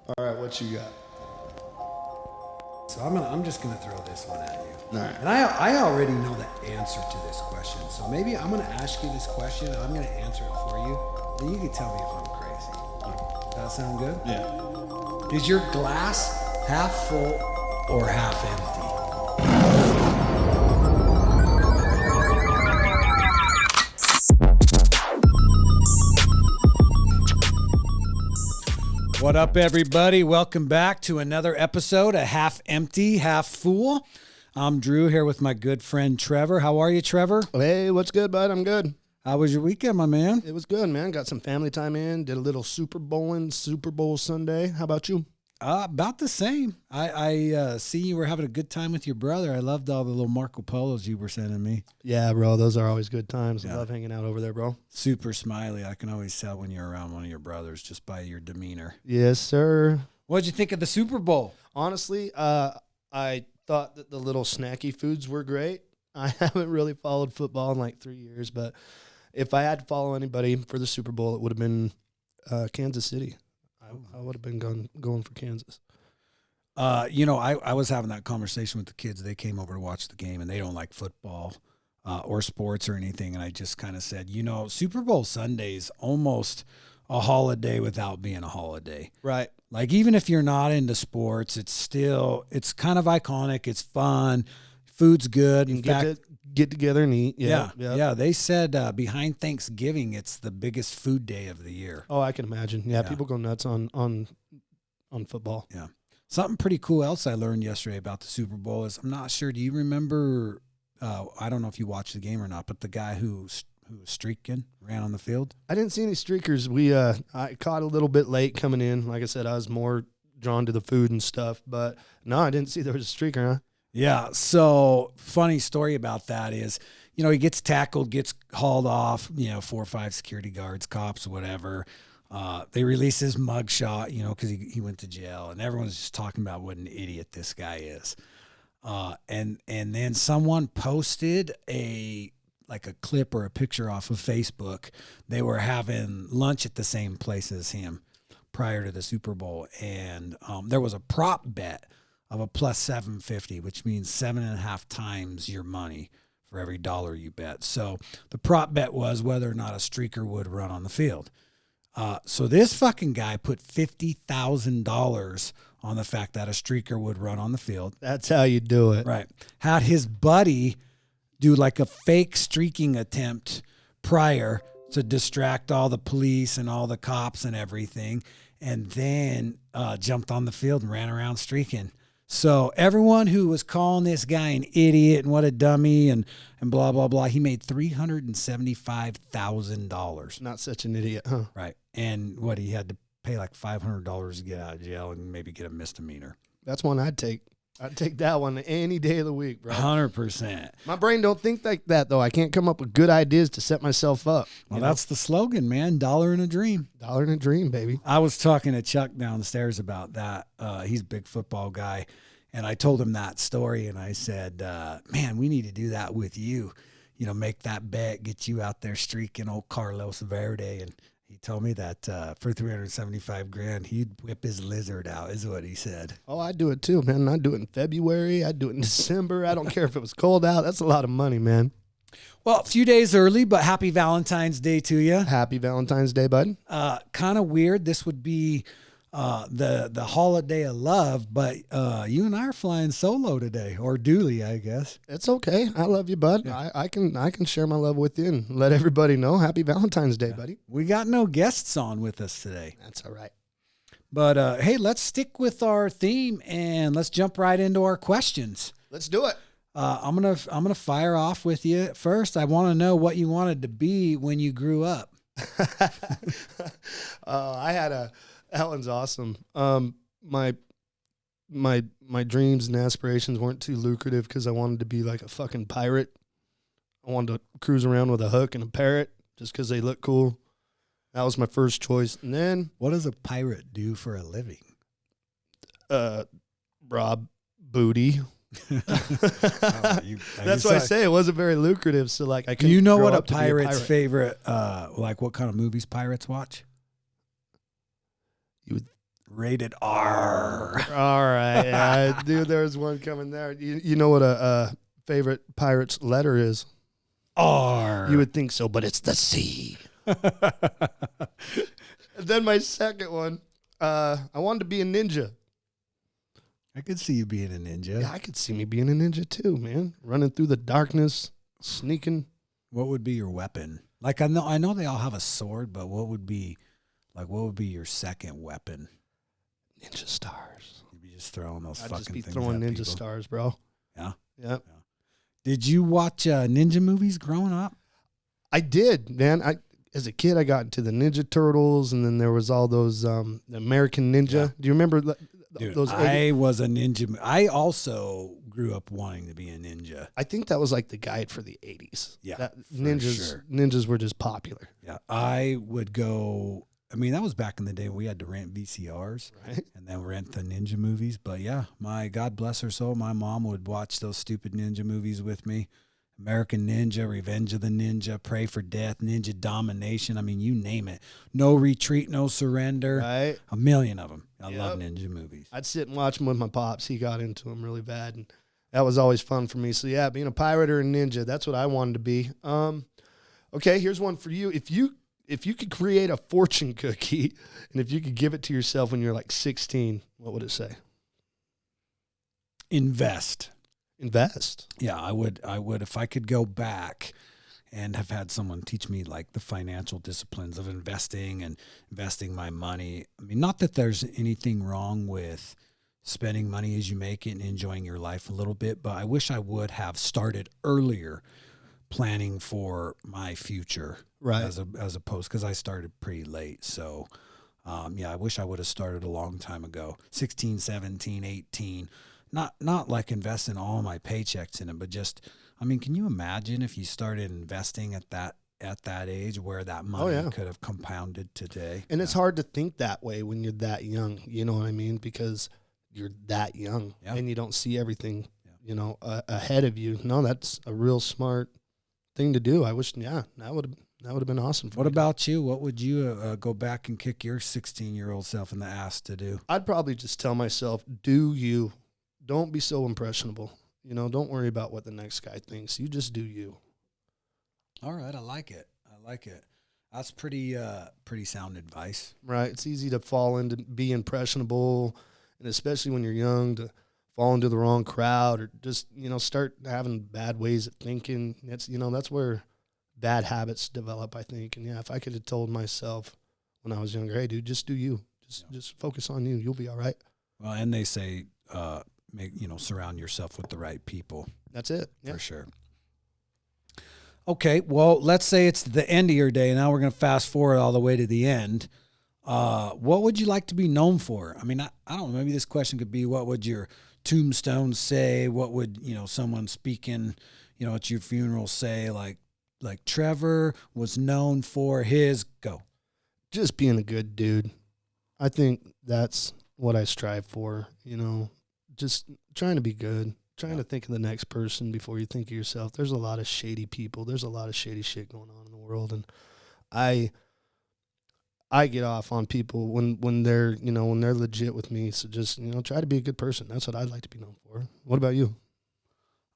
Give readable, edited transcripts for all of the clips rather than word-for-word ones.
All right, what you got? So I'm just gonna throw this one at you. All right. And I already know the answer to this question. So maybe I'm gonna ask you this question and I'm gonna answer it for you. Then you can tell me if I'm crazy. Does that sound good? Yeah. Is your glass half full or half empty? What up, everybody? Welcome back to another episode of Half Empty, Half Full. I'm Drew here with my good friend Trevor. How are you, Trevor? Hey, what's good, bud? I'm good. How was your weekend, my man? It was good, man. Got some family time in. Did a little Super Bowl Sunday. How about you? About the same. I see you were having a good time with your brother. I loved all the little Marco Polos you were sending me. Yeah, bro. Those are always good times. Yeah. I love hanging out over there, bro. Super smiley. I can always tell when you're around one of your brothers just by your demeanor. Yes, sir. What'd you think of the Super Bowl? Honestly, I thought that the little snacky foods were great. I haven't really followed football in like 3 years, but if I had to follow anybody for the Super Bowl, it would have been Kansas City. I would have been going for Kansas. I was having that conversation with the kids. They came over to watch the game, and they don't like football or sports or anything. And I just kind of said, Super Bowl Sunday's almost a holiday without being a holiday. Right. Like, even if you're not into sports, it's kind of iconic. It's fun. Food's good. You can get together and eat. Yeah. They said behind Thanksgiving, it's the biggest food day of the year. Oh, I can imagine. Yeah, people go nuts on football. Yeah. Something pretty cool else I learned yesterday about the Super Bowl is, I'm not sure, do you remember, I don't know if you watched the game or not, but the guy who was streaking, ran on the field? I didn't see any streakers. I caught a little bit late coming in. Like I said, I was more drawn to the food and stuff. But no, I didn't see there was a streaker, huh? Yeah, so funny story about that is, he gets tackled, gets hauled off, 4 or 5 security guards, cops, whatever. They release his mugshot, because he went to jail, and everyone's just talking about what an idiot this guy is. And then someone posted a clip or a picture off of Facebook. They were having lunch at the same place as him prior to the Super Bowl, and there was a prop bet of a plus 750, which means 7.5 times your money for every dollar you bet. So the prop bet was whether or not a streaker would run on the field. So this fucking guy put $50,000 on the fact that a streaker would run on the field. That's how you do it. Right. Had his buddy do like a fake streaking attempt prior to distract all the police and all the cops and everything, and then jumped on the field and ran around streaking. So everyone who was calling this guy an idiot and what a dummy and blah, blah, blah, he made $375,000. Not such an idiot, huh? Right. And he had to pay like $500 to get out of jail and maybe get a misdemeanor. That's one I'd take. I'd take that one any day of the week, bro. 100%. My brain don't think like that, though. I can't come up with good ideas to set myself up. Well, that's the slogan, man. $1 in a dream. $1 in a dream, baby. I was talking to Chuck downstairs about that. He's a big football guy. And I told him that story, and I said, man, we need to do that with you. Make that bet, get you out there streaking old Carlos Verde. And he told me that for $375,000, he'd whip his lizard out, is what he said. Oh, I'd do it too, man. I'd do it in February. I'd do it in December. I don't care if it was cold out. That's a lot of money, man. Well, a few days early, but happy Valentine's Day to you. Happy Valentine's Day, bud. Kind of weird. This would be the holiday of love, but you and I are flying solo today, or dually, I guess. It's okay. I love you, bud. Yeah. I can share my love with you and let everybody know. Happy Valentine's Day, buddy. We got no guests on with us today. That's all right. But hey, let's stick with our theme and let's jump right into our questions. Let's do it. I'm gonna fire off with you first. I want to know what you wanted to be when you grew up. That one's awesome. My dreams and aspirations weren't too lucrative because I wanted to be like a fucking pirate. I wanted to cruise around with a hook and a parrot just because they look cool. That was my first choice. And then, what does a pirate do for a living? Rob booty. That's why I say it wasn't very lucrative. So like, I couldn't. Do you know grow what a up to be pirate's pirate. favorite? Like what kind of movies pirates watch? Rated R. All right. I knew there was one coming there. You know what a favorite pirate's letter is? R. You would think so, but it's the C. And then my second one, I wanted to be a ninja. I could see you being a ninja. Yeah, I could see me being a ninja too, man. Running through the darkness, sneaking. What would be your weapon? Like I know they all have a sword, but what would be your second weapon? Ninja stars. You'd be just throwing those I'd fucking just be things throwing at ninja people. stars, bro. Yeah. Yep. Yeah. Did you watch ninja movies growing up? I did, man. As a kid, I got into the Ninja Turtles, and then there was all those the American Ninja. Yeah. Do you remember Dude, those? I was a ninja. I also grew up wanting to be a ninja. I think that was like the guide for the 80s. Yeah, Ninjas were just popular. Yeah, I would go. I mean, that was back in the day when we had to rent VCRs, Right. and then rent the ninja movies. But yeah, my God bless her soul, my mom would watch those stupid ninja movies with me. American Ninja, Revenge of the Ninja, Pray for Death, Ninja Domination. I mean, you name it. No Retreat, No Surrender. Right. A million of them. I Yep. love ninja movies. I'd sit and watch them with my pops. He got into them really bad, and that was always fun for me. So yeah, being a pirate or a ninja, that's what I wanted to be. Okay, here's one for you. If you could create a fortune cookie, and if you could give it to yourself when you're like 16, what would it say? Invest. Invest. Yeah, I would if I could go back and have had someone teach me like the financial disciplines of investing and investing my money. I mean, not that there's anything wrong with spending money as you make it and enjoying your life a little bit, but I wish I would have started earlier planning for my future, Right. as opposed, because I started pretty late. So yeah, I wish I would have started a long time ago, 16, 17, 18. Not like investing all my paychecks in it, but just, I mean, can you imagine if you started investing at that age where that money could have compounded today? And it's hard to think that way when you're that young. You know what I mean? Because you're that young and you don't see everything, ahead of you. No, that's a real smart thing to do. I wish, that would have been awesome. What about you? What would you go back and kick your 16-year-old self in the ass to do? I'd probably just tell myself, do you. Don't be so impressionable. Don't worry about what the next guy thinks. You just do you. All right, I like it. That's pretty sound advice. Right. It's easy to fall into be impressionable, and especially when you're young, to fall into the wrong crowd or just, start having bad ways of thinking. That's where bad habits develop, I think. And yeah, if I could have told myself when I was younger, hey dude, just do you. Just focus on you. You'll be all right. Well, and they say surround yourself with the right people. That's it. For sure. Okay, well, let's say it's the end of your day. Now we're going to fast forward all the way to the end. What would you like to be known for? I mean, I don't know. Maybe this question could be, what would your tombstone say? What would, someone speaking, at your funeral say? Like Trevor was known for his just being a good dude. I think that's what I strive for, just trying to be good, trying to think of the next person before you think of yourself. There's a lot of shady people. There's a lot of shady shit going on in the world. And I get off on people when they're, when they're legit with me. So just, try to be a good person. That's what I'd like to be known for. What about you?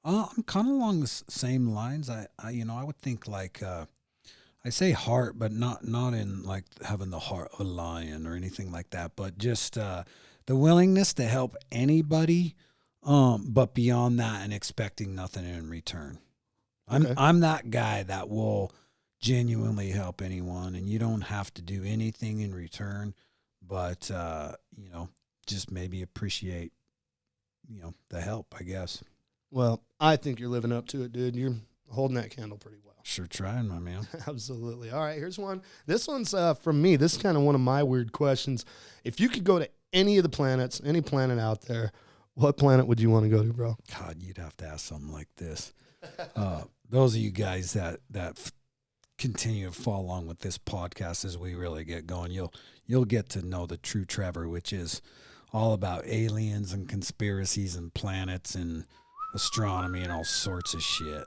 I'm kind of along the same lines. I would think like, I say heart, but not in like having the heart of a lion or anything like that, but just, the willingness to help anybody, but beyond that and expecting nothing in return. I'm that guy that will genuinely help anyone, and you don't have to do anything in return, but just maybe appreciate the help, I guess. Well, I think you're living up to it, dude. You're holding that candle pretty well. Sure trying, my man. Absolutely. All right, here's one. This one's from me. This is kind of one of my weird questions. If you could go to any of the planets, any planet out there, what planet would you want to go to, bro? God, you'd have to ask something like this. Those of you guys that continue to follow along with this podcast as we really get going, you'll get to know the true Trevor, which is all about aliens and conspiracies and planets and astronomy and all sorts of shit.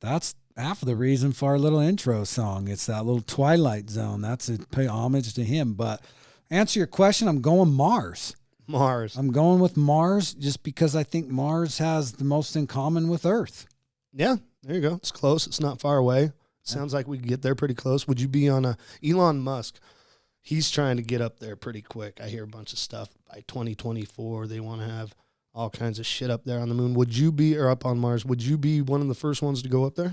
That's half of the reason for our little intro song. It's that little Twilight Zone. That's to pay homage to him. But answer your question, I'm going Mars. Mars. I'm going with Mars just because I think Mars has the most in common with Earth. Yeah, there you go. It's close. It's not far away. Sounds like we could get there pretty close. Would you be on a Elon Musk? He's trying to get up there pretty quick. I hear a bunch of stuff. By 2024, they want to have all kinds of shit up there on the moon. Would you be, or up on Mars, would you be one of the first ones to go up there?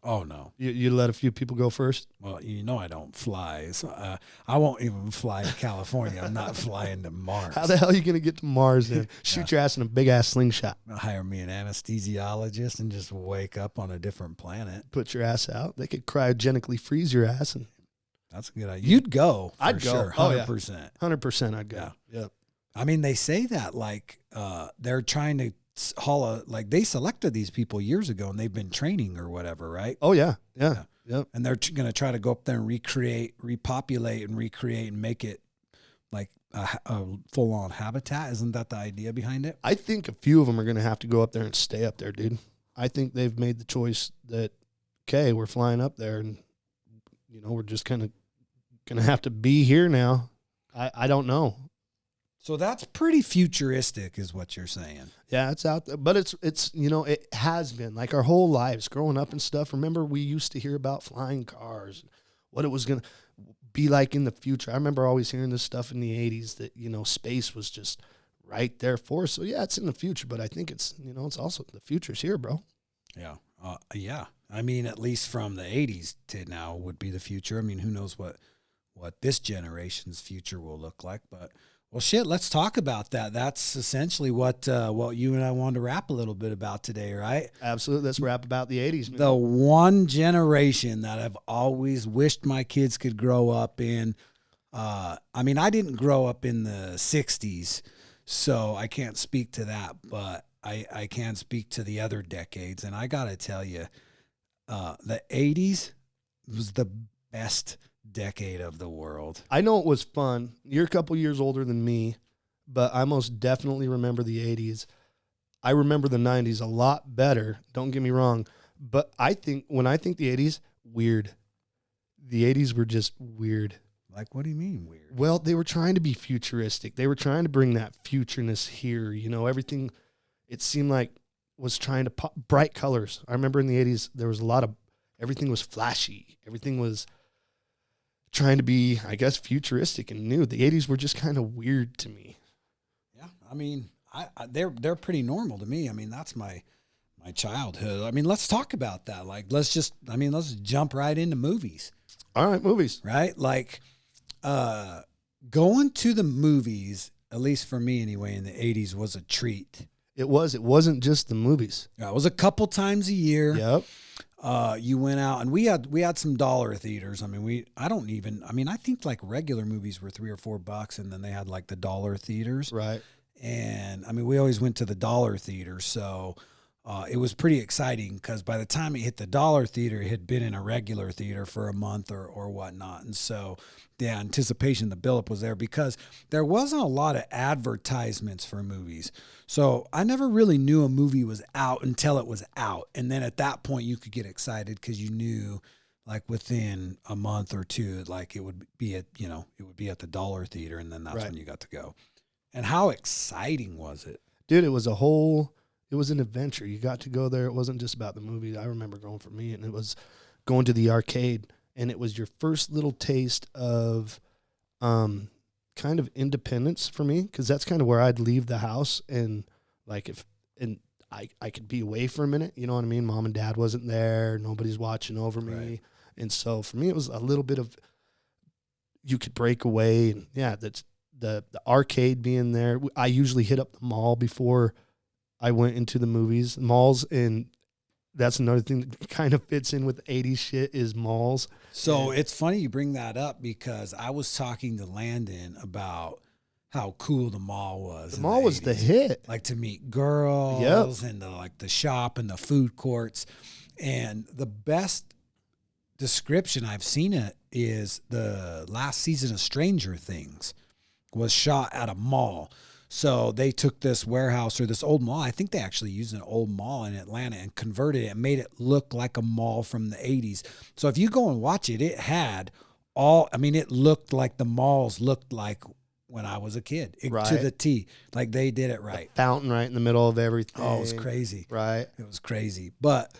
Oh, no. You let a few people go first? Well, you know I don't fly. So, I won't even fly to California. I'm not flying to Mars. How the hell are you going to get to Mars then? Shoot your ass in a big-ass slingshot. I'll hire me an anesthesiologist and just wake up on a different planet. Put your ass out. They could cryogenically freeze your ass. And That's a good idea. You'd go. I'd go. Sure, 100%. 100% I'd go. Yeah. Yep. I mean, they say that like they're trying to like they selected these people years ago and they've been training or whatever, right? Oh, yeah. Yeah. Yep. And they're going to try to go up there and repopulate and recreate and make it like a full-on habitat. Isn't that the idea behind it? I think a few of them are going to have to go up there and stay up there, dude. I think they've made the choice that, okay, we're flying up there and, you know, we're just kind of going to have to be here now. I don't know. So that's pretty futuristic is what you're saying. Yeah, it's out there. But it's you know, it has been like our whole lives growing up and stuff. Remember, we used to hear about flying cars, what it was going to be like in the future. I remember always hearing this stuff in the 80s that, you know, space was just right there for us. So, yeah, it's in the future. But I think it's, you know, it's also the future's here, bro. Yeah. Yeah. I mean, at least from the 80s to now would be the future. I mean, who knows what this generation's future will look like, but well, shit, let's talk about that. That's essentially what you and I wanted to rap a little bit about today, right? Absolutely. Let's rap about the 80s, man. The one generation that I've always wished my kids could grow up in. I mean, I didn't grow up in the 60s, so I can't speak to that, but I can speak to the other decades. And I got to tell you, the 80s was the best decade of the world. I know it was fun. You're a couple years older than me, but I most definitely remember the 80s. I remember the 90s a lot better. Don't get me wrong. But when I think the 80s, weird. The 80s were just weird. Like, what do you mean weird? Well, they were trying to be futuristic. They were trying to bring that futureness here. You know, everything, it seemed like, was trying to pop bright colors. I remember in the 80s, there was everything was flashy. Everything was trying to be, I guess, futuristic and new. The 80s were just kind of weird to me. Yeah, I mean, they're pretty normal to me. I mean, that's my childhood. I mean, let's talk about that. Like, let's jump right into movies. All right, movies. Right? Like, going to the movies, at least for me anyway, in the 80s was a treat. It was. It wasn't just the movies. Yeah, it was a couple times a year. Yep. You went out and we had some dollar theaters. I mean, I think like regular movies were $3 or $4 and then they had like the dollar theaters. Right. And I mean, we always went to the dollar theater. So, it was pretty exciting because by the time it hit the dollar theater, it had been in a regular theater for a month or whatnot. And so the anticipation, the buildup was there because there wasn't a lot of advertisements for movies. So I never really knew a movie was out until it was out. And then at that point you could get excited because you knew like within a month or two, like it would be at the dollar theater. And then that's right. When you got to go. And how exciting was it? Dude, it was an adventure. You got to go there. It wasn't just about the movie. I remember going for me, and it was going to the arcade, and it was your first little taste of kind of independence for me, because that's kind of where I'd leave the house, and like I could be away for a minute. You know what I mean? Mom and Dad wasn't there. Nobody's watching over me. Right. And so for me, it was a little bit of, you could break away. And yeah, that's the arcade being there. I usually hit up the mall before I went into the movies, malls, and that's another thing that kind of fits in with 80s shit is malls. So it's funny you bring that up because I was talking to Landon about how cool the mall was. The mall was the hit. Like to meet girls and the shop and the food courts. And the best description I've seen it is the last season of Stranger Things was shot at a mall. So they took this warehouse or this old mall. I think they actually used an old mall in Atlanta and converted it and made it look like a mall from the 80s. So if you go and watch it, it had I mean, it looked like the malls looked like when I was a kid, to Right. the T. Like they did it right. Fountain right in the middle of everything. Oh, it was crazy. Right. It was crazy. But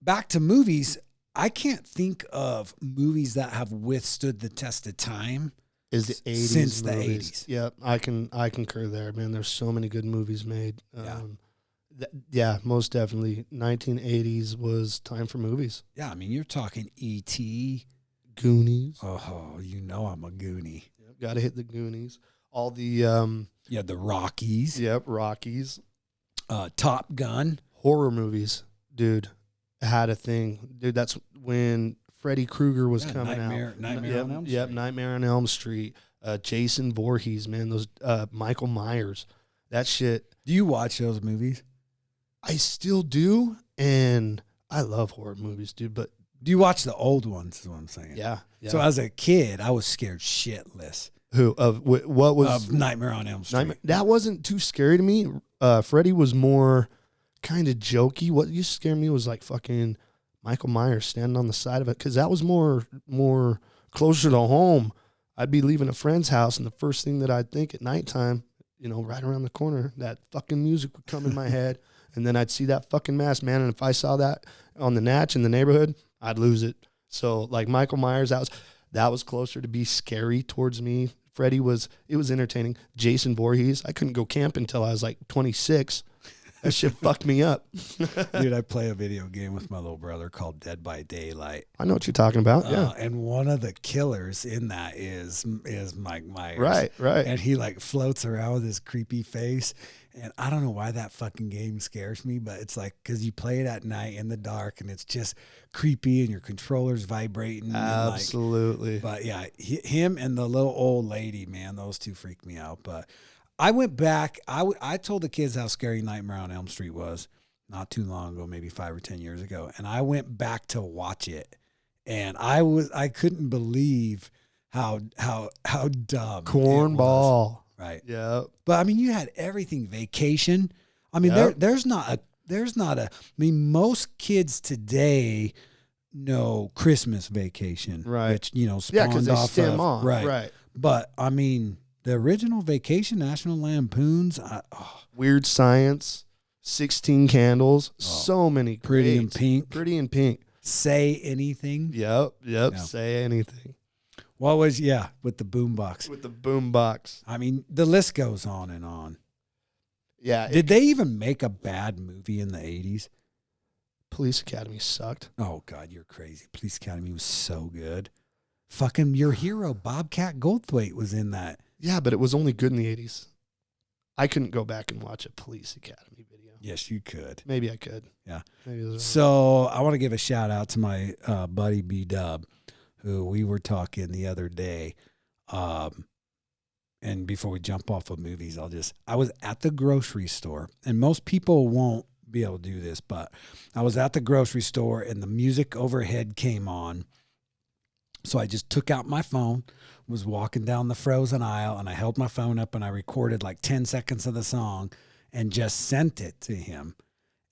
back to movies, I can't think of movies that have withstood the test of time. Is the 80s Since the movies. 80s. Yep, I concur there, man. There's so many good movies made. Yeah. Yeah, most definitely. 1980s was time for movies. Yeah, I mean, you're talking E.T. Goonies. Oh, you know I'm a Goonie. Yep, got to hit the Goonies. All the Yeah, the Rockies. yep, Rockies. Top Gun. Horror movies, dude, had a thing. Dude, that's when Freddy Krueger was coming out. Nightmare on Elm Street. Yep, Nightmare on Elm Street. Jason Voorhees, man. Those Michael Myers. That shit. Do you watch those movies? I still do, and I love horror movies, dude. But Do you watch the old ones? Is what I'm saying. yeah. So as a kid, I was scared shitless Who of what was of Nightmare on Elm Street. Nightmare? That wasn't too scary to me. Freddy was more kind of jokey. What used to scare me was like fucking Michael Myers standing on the side of it, because that was more closer to home. I'd be leaving a friend's house, and the first thing that I'd think at nighttime, right around the corner, that fucking music would come in my head, and then I'd see that fucking mask, man. And if I saw that on the natch in the neighborhood, I'd lose it. So like Michael Myers, that was closer to be scary towards me. Freddy it was entertaining. Jason Voorhees, I couldn't go camping until I was like 26. That shit fucked me up. Dude, I play a video game with my little brother called Dead by Daylight. I know what you're talking about. Yeah. And one of the killers in that is Mike Myers. Right. And he like floats around with his creepy face. And I don't know why that fucking game scares me, but it's like, because you play it at night in the dark and it's just creepy and your controller's vibrating. Absolutely. But yeah, him and the little old lady, man, those two freak me out. But I went back. I told the kids how scary Nightmare on Elm Street was not too long ago, maybe 5 or 10 years ago. And I went back to watch it. And I couldn't believe how dumb. Cornball. Right. Yeah. But I mean, you had everything. Vacation. I mean, Yep. there's not a. I mean, most kids today know Christmas Vacation, Right. Which Yeah, spawned because they off stem of, off. Right. But I mean, the original Vacation, National Lampoons, Weird Science, 16 Candles, so many. Pretty in great- Pink. Pretty in Pink. Say Anything. Yep. Yeah. Say anything. What was with the boombox? With the boom box. I mean, the list goes on and on. Yeah. Did they even make a bad movie in the 80s? Police Academy sucked. Oh, God, you're crazy. Police Academy was so good. Fucking your hero, Bobcat Goldthwait, was in that. Yeah, but it was only good in the 80s. I couldn't go back and watch a Police Academy video. Yes, you could. Maybe I could. Yeah. Maybe it was So I want to give a shout out to my buddy B-Dub, who we were talking the other day. And before we jump off of movies, I was at the grocery store, and most people won't be able to do this, but I was at the grocery store and the music overhead came on. So I just took out my phone, was walking down the frozen aisle, and I held my phone up and I recorded like 10 seconds of the song and just sent it to him.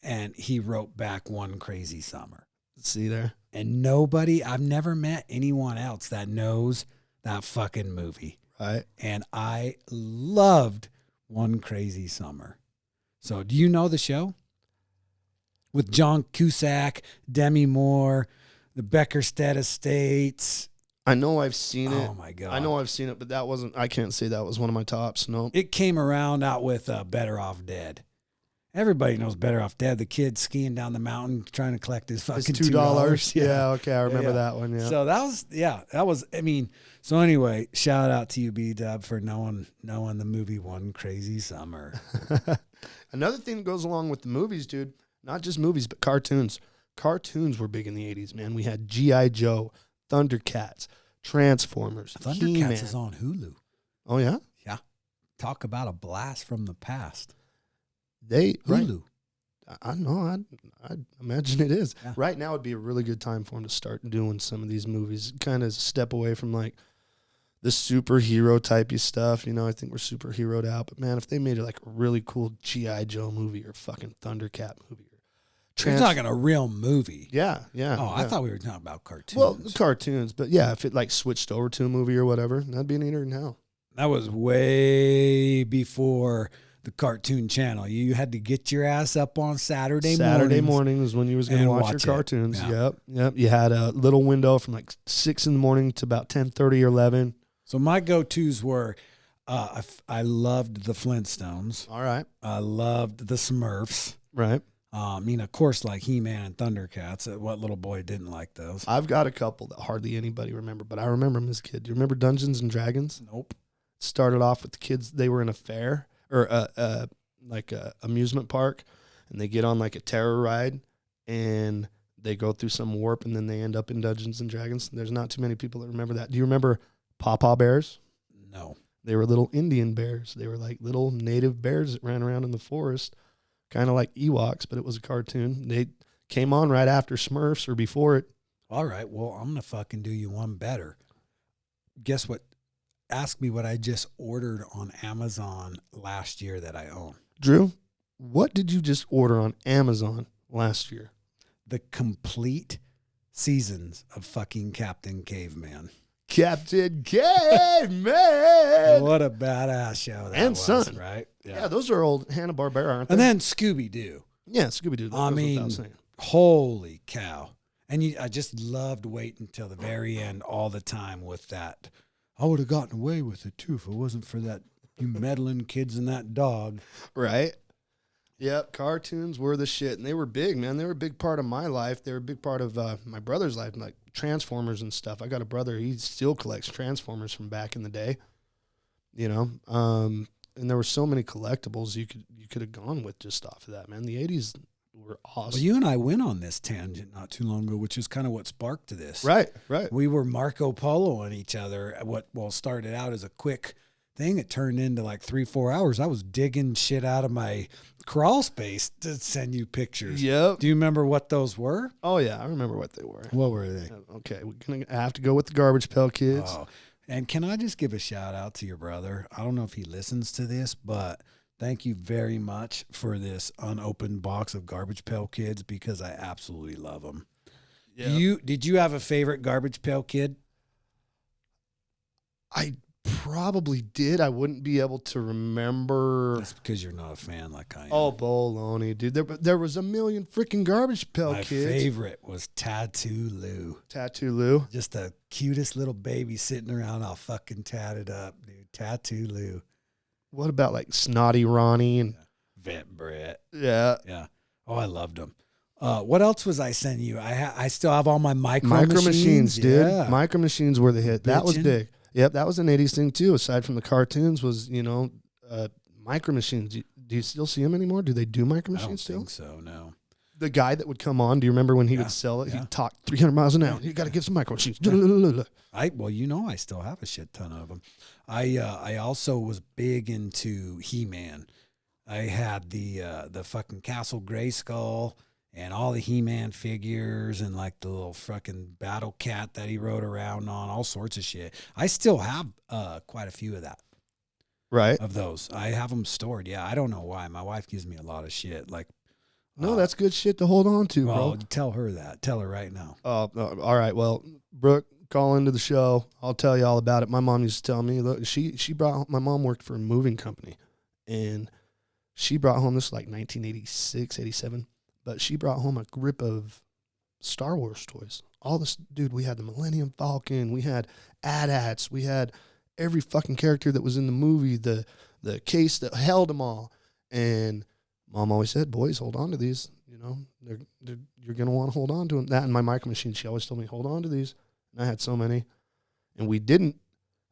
And he wrote back One Crazy Summer. See there? And I've never met anyone else that knows that fucking movie. Right. And I loved One Crazy Summer. So do you know the show? With John Cusack, Demi Moore, the Beckerstead Estates. I know I've seen it. Oh my God. I know I've seen it, but I can't say that was one of my tops. No. It came around out with Better Off Dead. Everybody knows Better Off Dead. The kid skiing down the mountain trying to collect his fucking It's $2. Yeah. Yeah. Okay. I remember Yeah. that one. Yeah. So that was, I mean, so anyway, shout out to you, B-Dub, for knowing the movie One Crazy Summer. Another thing that goes along with the movies, dude, not just movies, but cartoons. Cartoons were big in the 80s, man. We had G.I. Joe, Thundercats, Transformers, Thundercats He-Man. is on Hulu. Oh, yeah? Yeah. Talk about a blast from the past. Right. Hulu. I know. I'd imagine it is. Yeah. Right now would be a really good time for him to start doing some of these movies. Kind of step away from like the superhero typey stuff. I think we're superheroed out. But man, if they made like a really cool G.I. Joe movie or fucking Thundercat movie or You're talking a real movie. Yeah. Oh, I yeah. thought we were talking about cartoons. Well, cartoons, but yeah, if it like switched over to a movie or whatever, that'd be neater than hell. That was way before the Cartoon Channel. You had to get your ass up on Saturday morning is when you was going to and watch your watch it. cartoons. Yeah. Yep. You had a little window from like 6 in the morning to about 10:30 or 11. So my go-tos were, I loved the Flintstones. All right. I loved the Smurfs. Right. Of course, like He-Man and Thundercats. What little boy didn't like those? I've got a couple that hardly anybody remember, but I remember them as a kid. Do you remember Dungeons and Dragons? Nope. Started off with the kids. They were in a fair or like a amusement park, and they get on like a terror ride, and they go through some warp, and then they end up in Dungeons and Dragons. There's not too many people that remember that. Do you remember Pawpaw Bears? No. They were little Indian bears. They were like little native bears that ran around in the forest, kind of like Ewoks, but it was a cartoon. They came on right after Smurfs or before it. All right. Well, I'm going to fucking do you one better. Guess what? Ask me what I just ordered on Amazon last year that I own. Drew, what did you just order on Amazon last year? The complete seasons of fucking Captain Caveman. Captain Caveman. What a badass show that And was, Son. right? Yeah, those are old Hanna-Barbera, aren't they? And then Scooby-Doo. Yeah, Scooby-Doo. That I goes mean, without saying. holy cow. And I just loved waiting until the very end all the time with that. I would have gotten away with it, too, if it wasn't for that you meddling kids and that dog. Right? Yep, cartoons were the shit, and they were big, man. They were a big part of my life. They were a big part of my brother's life, like Transformers and stuff. I got a brother; he still collects Transformers from back in the day. You know, and there were so many collectibles you could have gone with just off of that, man. The '80s were awesome. Well, you and I went on this tangent not too long ago, which is kind of what sparked this. Right. We were Marco Polo on each other. What started out as a quick thing, it turned into like 3-4 hours. I was digging shit out of my crawl space to send you pictures. Yep. Do you remember what those were? Oh yeah, I remember what they were. What were they? Okay, we're gonna have to go with the Garbage Pail Kids. Oh, and can I just give a shout out to your brother? I don't know if he listens to this, but thank you very much for this unopened box of Garbage Pail Kids because I absolutely love them. Yeah. Did you have a favorite Garbage Pail Kid? I probably did. I wouldn't be able to remember. That's because you're not a fan like I am. Oh, baloney, dude. There was a million freaking Garbage Pail My Kids. favorite was Tattoo Lou. Tattoo Lou. Just the cutest little baby sitting around all fucking tatted up, dude. Tattoo Lou. What about like Snotty Ronnie and Vet Brett. yeah. Yeah. Oh, I loved them. What else was I sending you? I still have all my micro Machines, dude. Yeah. Micro Machines were the hit. That was Bitchin'. big. Yep, that was an 80s thing too. Aside from the cartoons, was Micro Machines. Do you still see them anymore? Do they do Micro I don't Machines still? think so, no. The guy that would come on, do you remember when he Yeah, would sell it? yeah. He'd talk 300 miles an hour. You got to get some Micro Machines. Well, you know I still have a shit ton of them. I also was big into He-Man. I had the fucking Castle Grayskull and all the He-Man figures and like the little fucking battle cat that he rode around on, all sorts of shit. I still have quite a few of that. Right. Of those. I have them stored. Yeah, I don't know why. My wife gives me a lot of shit. Like, No, that's good shit to hold on to, well, bro. tell her that. Tell her right now. All right. Well, Brooke, call into the show. I'll tell you all about it. My mom used to tell me, look, my mom worked for a moving company, and she brought home, this like 1986, 87, but she brought home a grip of Star Wars toys. All this, dude, we had the Millennium Falcon, we had AT-ATs, we had every fucking character that was in the movie, the case that held them all. And Mom always said, boys, hold on to these. You know, you're going to want to hold on to them. That and my Micro Machine, she always told me, hold on to these. And I had so many. And we didn't.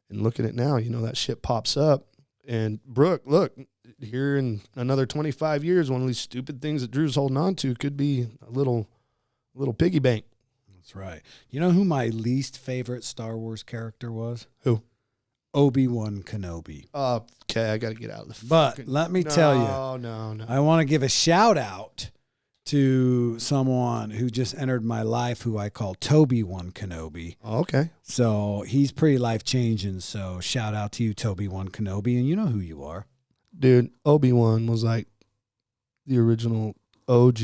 And look at it now, you know, that shit pops up. And Brooke, look, here in another 25 years, one of these stupid things that Drew's holding on to could be a little piggy bank. That's right. You know who my least favorite Star Wars character was? Who? Obi-Wan Kenobi. Okay, I got to get out of the But fucking... let me tell you, No. I want to give a shout out to someone who just entered my life who I call Toby-Wan Kenobi. Okay. So he's pretty life-changing. So shout out to you, Toby-Wan Kenobi, and you know who you are. Dude, Obi-Wan was like the original OG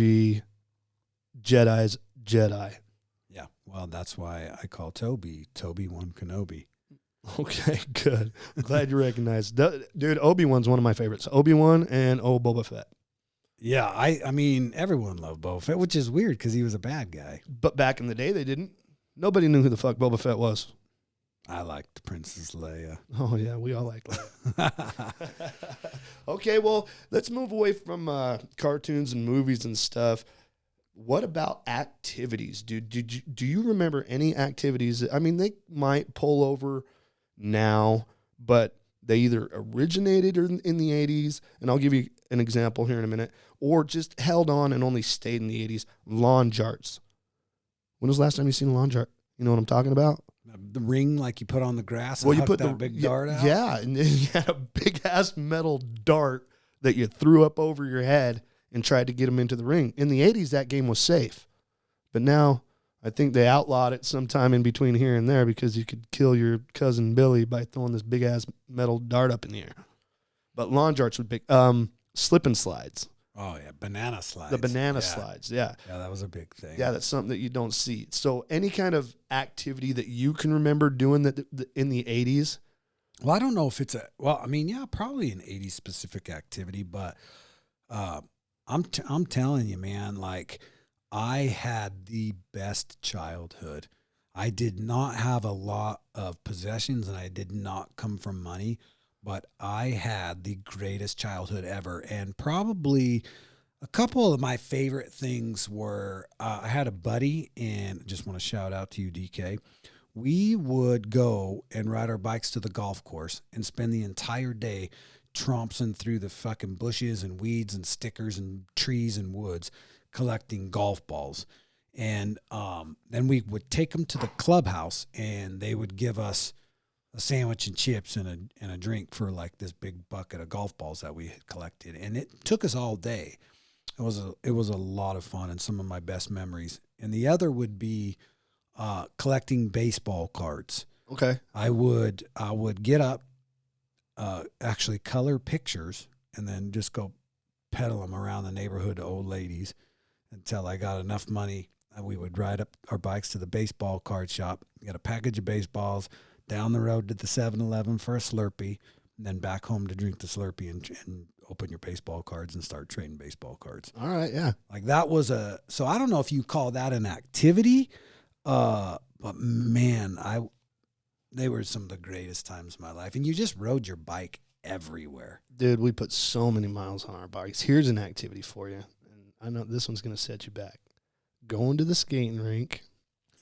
Jedi's Jedi. Yeah. Well, that's why I call Toby Obi-Wan Kenobi. Okay, good. I'm glad you recognized. Dude, Obi-Wan's one of my favorites. Obi-Wan and Boba Fett. Yeah, I mean, everyone loved Boba Fett, which is weird because he was a bad guy. But back in the day, they didn't. Nobody knew who the fuck Boba Fett was. I liked Princess Leia. Oh, yeah, we all like that. Okay, well, let's move away from cartoons and movies and stuff. What about activities, dude? Do you remember any activities? I mean, they might pull over now, but they either originated in the 80s, and I'll give you an example here in a minute, or just held on and only stayed in the 80s. Lawn jarts. When was the last time you seen a lawn jart? You know what I'm talking about? The ring like you put on the grass and Well, you huck put that the big dart out? Yeah, and then you had a big-ass metal dart that you threw up over your head and tried to get them into the ring. In the 80s, that game was safe. But now, I think they outlawed it sometime in between here and there because you could kill your cousin Billy by throwing this big-ass metal dart up in the air. But lawn jarts would be slip and slides. Oh, yeah, banana slides. The banana slides, yeah. Yeah, that was a big thing. Yeah, that's something that you don't see. So any kind of activity that you can remember doing that in the 80s? Well, I don't know if it's probably an 80s specific activity, but I'm telling you, man, like I had the best childhood. I did not have a lot of possessions and I did not come from money, but I had the greatest childhood ever. And probably a couple of my favorite things were I had a buddy, and just want to shout out to you, DK. We would go and ride our bikes to the golf course and spend the entire day trompsing through the fucking bushes and weeds and stickers and trees and woods collecting golf balls. And then we would take them to the clubhouse and they would give us a sandwich and chips and a drink for like this big bucket of golf balls that we had collected. And it took us all day. It was a lot of fun and some of my best memories. And the other would be collecting baseball cards. Okay. I would get up, actually color pictures, and then just go peddle them around the neighborhood to old ladies until I got enough money. We would ride up our bikes to the baseball card shop, get a package of baseballs, down the road to the 7-Eleven for a Slurpee, and then back home to drink the Slurpee and open your baseball cards and start trading baseball cards. All right, yeah. Like that was so I don't know if you call that an activity, but man, they were some of the greatest times of my life. And you just rode your bike everywhere. Dude, we put so many miles on our bikes. Here's an activity for you. And I know this one's going to set you back. Going to the skating rink.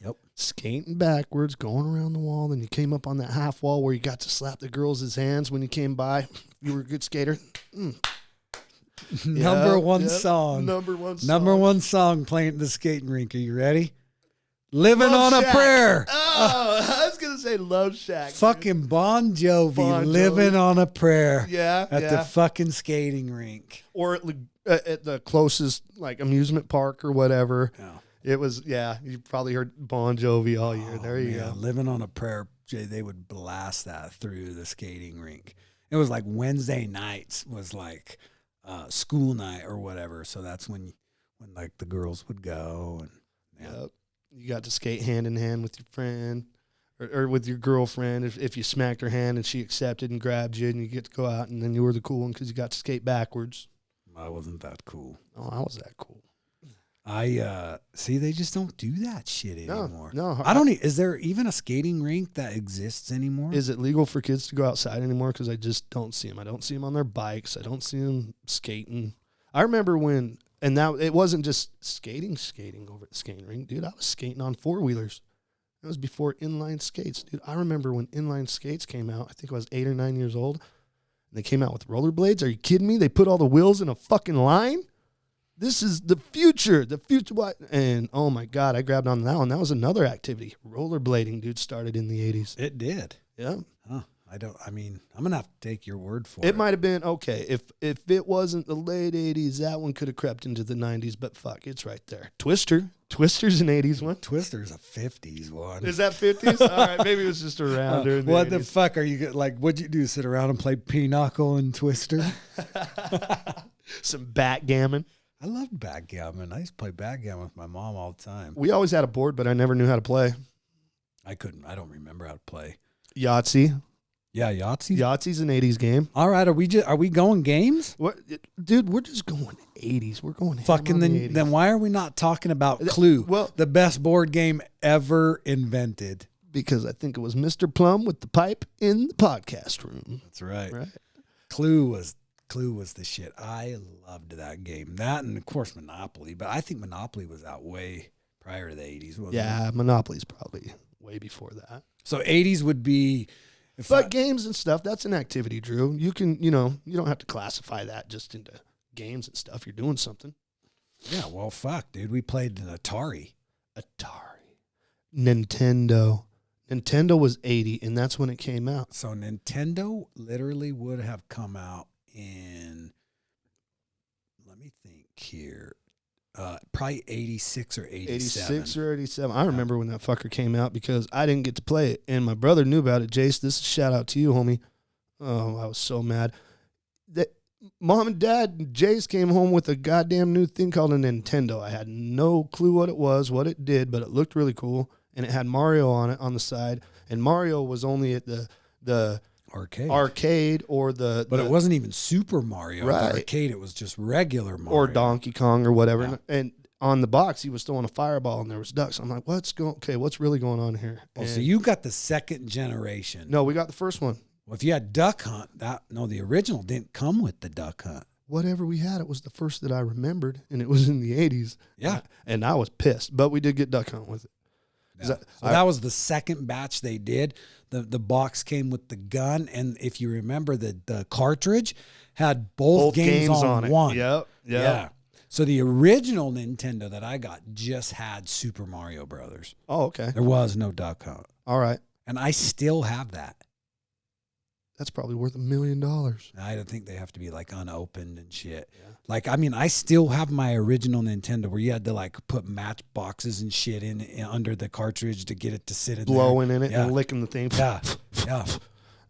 Yep. Skating backwards, going around the wall. Then you came up on that half wall where you got to slap the girls' hands when you came by. You were a good skater. Number one song. Number one song. Number one song playing at the skating rink. Are you ready? Living Love on Shack. a Prayer. Oh, I was going to say Love Shack. Fucking Bon Jovi, Bon Jovi. Living on a Prayer. Yeah. At the fucking skating rink. Or at the closest like amusement park or whatever. Yeah. It was, you probably heard Bon Jovi all year. There you go. Living on a Prayer, Jay, they would blast that through the skating rink. It was like Wednesday nights was like school night or whatever. So that's when like the girls would go. And Yep. You got to skate hand in hand with your friend or with your girlfriend. If you smacked her hand and she accepted and grabbed you, and you get to go out, and then you were the cool one because you got to skate backwards. I wasn't that cool. Oh, I was that cool. I see they just don't do that shit anymore. No. I don't. Is there even a skating rink that exists anymore? Is it legal for kids to go outside anymore? Because I just don't see them. I don't see them on their bikes. I don't see them skating. I remember when, and now it wasn't just skating over at the skating rink, dude. I was skating on 4-wheelers. That was before inline skates, dude. I remember when inline skates came out. I think I was 8 or 9 years old. And they came out with rollerblades. Are you kidding me? They put all the wheels in a fucking line. This is the future. The future. What? And oh my God, I grabbed on that one. That was another activity. Rollerblading, dude, started in the 80s. It did. Yeah. Huh. I'm going to have to take your word for it. It might have been, okay, if it wasn't the late 80s, that one could have crept into the 90s, but fuck, it's right there. Twister's an 80s one. Twister's a 50s one. Is that 50s? All right, maybe it was just around during the What 80s. the fuck are you, like, what'd you do, sit around and play Pinochle and Twister? Some backgammon. I loved backgammon. I used to play backgammon with my mom all the time. We always had a board, but I never knew how to play. I don't remember how to play. Yahtzee. Yeah, Yahtzee. Yahtzee's an 80s game. All right, are we going games? What, dude? We're just going 80s. We're going Fucking then why are we not talking about Clue? Well, the best board game ever invented. Because I think it was Mr. Plum with the pipe in the podcast room. That's right. Right. Clue was the shit. I loved that game. That and of course Monopoly, but I think Monopoly was out way prior to the 80s, wasn't it? Yeah, Monopoly's probably way before that. So 80s would be But games and stuff, that's an activity, Drew. You can, you don't have to classify that just into games and stuff. You're doing something. Yeah, well, fuck, dude. We played an Atari. Nintendo. Nintendo was 80, and that's when it came out. So Nintendo literally would have come out in, let me think here, probably 86 or 87. 86 or 87. I remember when that fucker came out because I didn't get to play it, and my brother knew about it. Jace, this is a shout out to you, homie. Oh, I was so mad. Mom and Dad, Jace came home with a goddamn new thing called a Nintendo. I had no clue what it was, what it did, but it looked really cool, and it had Mario on it on the side, and Mario was only at the arcade or but it wasn't even Super Mario. Right. The arcade, it was just regular Mario. Or Donkey Kong or whatever. Yeah. And on the box, he was throwing a fireball and there was ducks. I'm like, what's really going on here? Oh, so you got the second generation. No, we got the first one. Well, if you had Duck Hunt, the original didn't come with the Duck Hunt. Whatever we had, it was the first that I remembered, and it was in the 80s. Yeah. And I was pissed, but we did get Duck Hunt with it. Yeah. That was the second batch they did. The box came with the gun, and if you remember, the cartridge had both games on one. Yep. Yeah. So the original Nintendo that I got just had Super Mario Brothers. Oh, okay. There was no Duck Hunt. All right. And I still have that. That's probably worth $1 million. I don't think they have to be like unopened and shit. Yeah. Like, I mean, I still have my original Nintendo where you had to like put matchboxes and shit in under the cartridge to get it to sit in Blowing there. in it and licking the thing. Yeah. Yeah.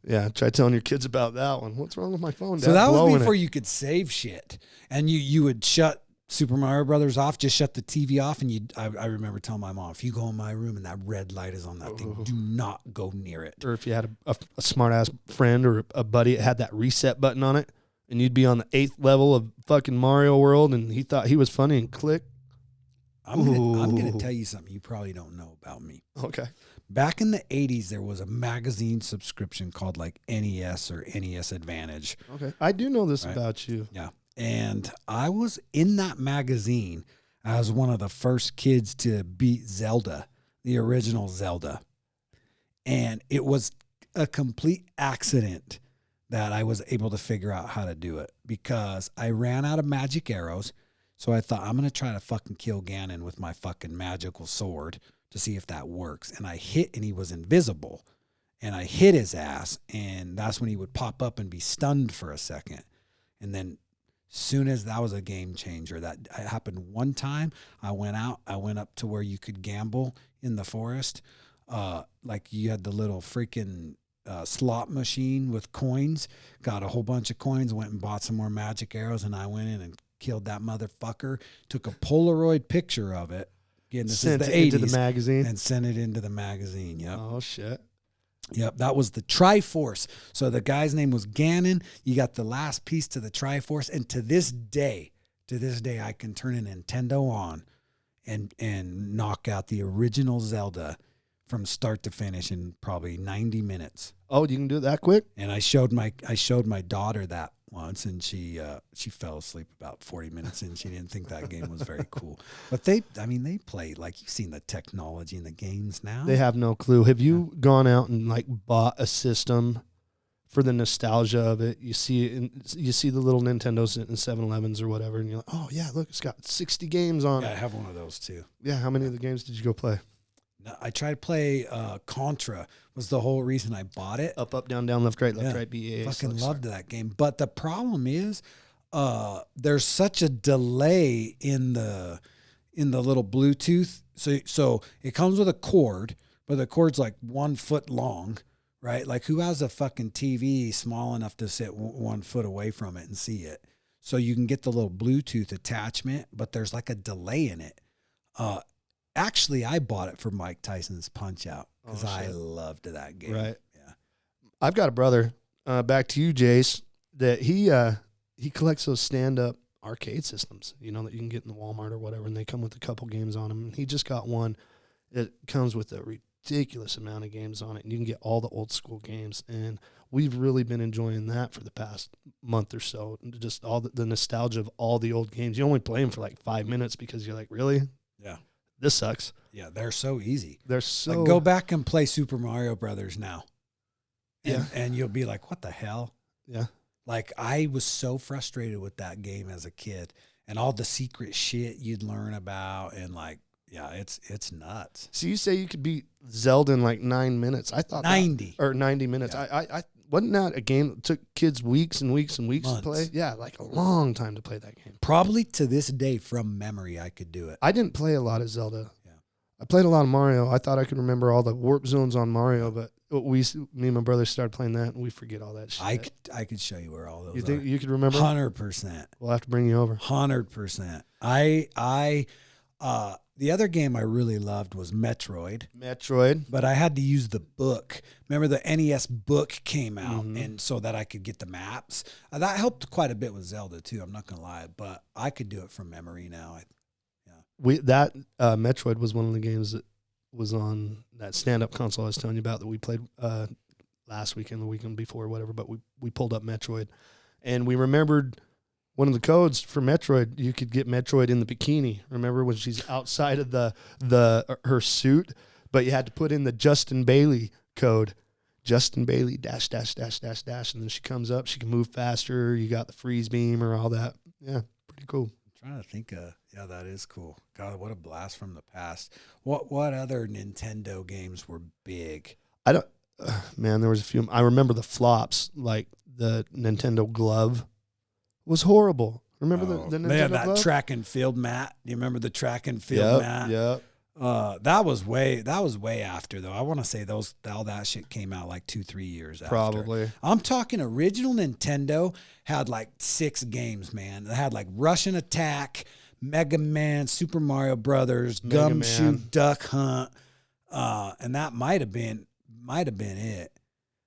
Yeah. Try telling your kids about that one. What's wrong with my phone, Dad? So that was before it. you could save shit. And you would shut Super Mario Brothers off, just shut the TV off, and I remember telling my mom, if you go in my room and that red light is on that thing, do not go near it. Or if you had a smart ass friend or a buddy that had that reset button on it, and you'd be on the 8th level of fucking Mario World, and he thought he was funny and click. I'm gonna tell you something you probably don't know about me. Okay. Back in the 80s, there was a magazine subscription called like NES or NES Advantage. Okay. I do know this about you. Yeah. And I was in that magazine as one of the first kids to beat Zelda, the original Zelda. And it was a complete accident that I was able to figure out how to do it because I ran out of magic arrows. So I thought, I'm going to try to fucking kill Ganon with my fucking magical sword to see if that works. And I hit, and he was invisible. And I hit his ass, and that's when he would pop up and be stunned for a second. And then soon as that was a game changer. That happened one time. I went up to where you could gamble in the forest. Like you had the little freaking slot machine with coins, got a whole bunch of coins, went and bought some more magic arrows, and I went in and killed that motherfucker, took a Polaroid picture of it. Again, this is the 80s. Into the magazine. And sent it into the magazine. Yep. Oh, shit. Yep, that was the Triforce. So the guy's name was Ganon. You got the last piece to the Triforce, and to this day, I can turn a Nintendo on and knock out the original Zelda from start to finish in probably 90 minutes. Oh, you can do it that quick? And I showed my daughter that once, and she fell asleep about 40 minutes in. She didn't think that game was very cool. But they play, like, you've seen the technology in the games now. They have no clue. Have you gone out and like bought a system for the nostalgia of it? You see the little Nintendos in 7-Elevens or whatever, and you're like, oh yeah, look, it's got 60 games on it. Yeah, I have one of those too. Yeah, how many of the games did you go play? I tried to play Contra. Was the whole reason I bought it. Up, down, left, right, BA. Fucking loved that game. But the problem is, there's such a delay in the little Bluetooth. So it comes with a cord, but the cord's like 1 foot long, right? Like who has a fucking TV small enough to sit 1 foot away from it and see it? so you can get the little Bluetooth attachment, but there's like a delay in it. Actually, I bought it for Mike Tyson's Punch-Out because I loved that game. Right. Yeah. I've got a brother, back to you, Jace, that he collects those stand-up arcade systems, you know, that you can get in the Walmart or whatever, and they come with a couple games on them. And he just got one that comes with a ridiculous amount of games on it, and you can get all the old school games. And we've really been enjoying that for the past month or so, just all the nostalgia of all the old games. You only play them for like 5 minutes because you're like, really? Yeah. This sucks. Yeah, they're so easy. They're so... Like, go back and play Super Mario Brothers now. Yeah. And you'll be like, what the hell? Yeah. Like, I was so frustrated with that game as a kid and all the secret shit you'd learn about. And, like, yeah, it's nuts. So you say you could beat Zelda in like 9 minutes. I thought 90. or 90 minutes. Yeah. I wasn't that a game that took kids weeks and weeks and weeks Months. to play? Yeah, like a long time to play that game. Probably to this day, from memory, I could do it. I didn't play a lot of Zelda. Yeah. I played a lot of Mario. I thought I could remember all the warp zones on Mario, but me and my brother started playing that, and we forget all that shit. I could show you where all those You think are. you could remember? 100%. We'll have to bring you over. 100%. The other game I really loved was Metroid. Metroid. But I had to use the book. Remember the NES book came out, Mhm. and so that I could get the maps. That helped quite a bit with Zelda too. I'm not gonna lie, but I could do it from memory now. Metroid was one of the games that was on that stand-up console I was telling you about that we played last weekend, the weekend before, whatever. But we pulled up Metroid, and we remembered one of the codes for Metroid. You could get Metroid in the bikini. Remember when she's outside of her suit, but you had to put in the Justin Bailey code. Justin Bailey .. And then she comes up. She can move faster. You got the freeze beam or all that. Yeah, pretty cool. I'm trying to think yeah, that is cool. God, what a blast from the past. What other Nintendo games were big? Man, there was a few. I remember the flops, like the Nintendo Glove was horrible. Remember the Nintendo man, that Glove? track and field mat. Do you remember the track and field mat? Yep. That was way after though. I want to say all that shit came out like 2-3 years after. Probably. I'm talking original Nintendo had like 6 games, man. They had like Russian Attack, Mega Man, Super Mario Brothers, Mega Gumshoe, Man. Duck Hunt, and that might have been it.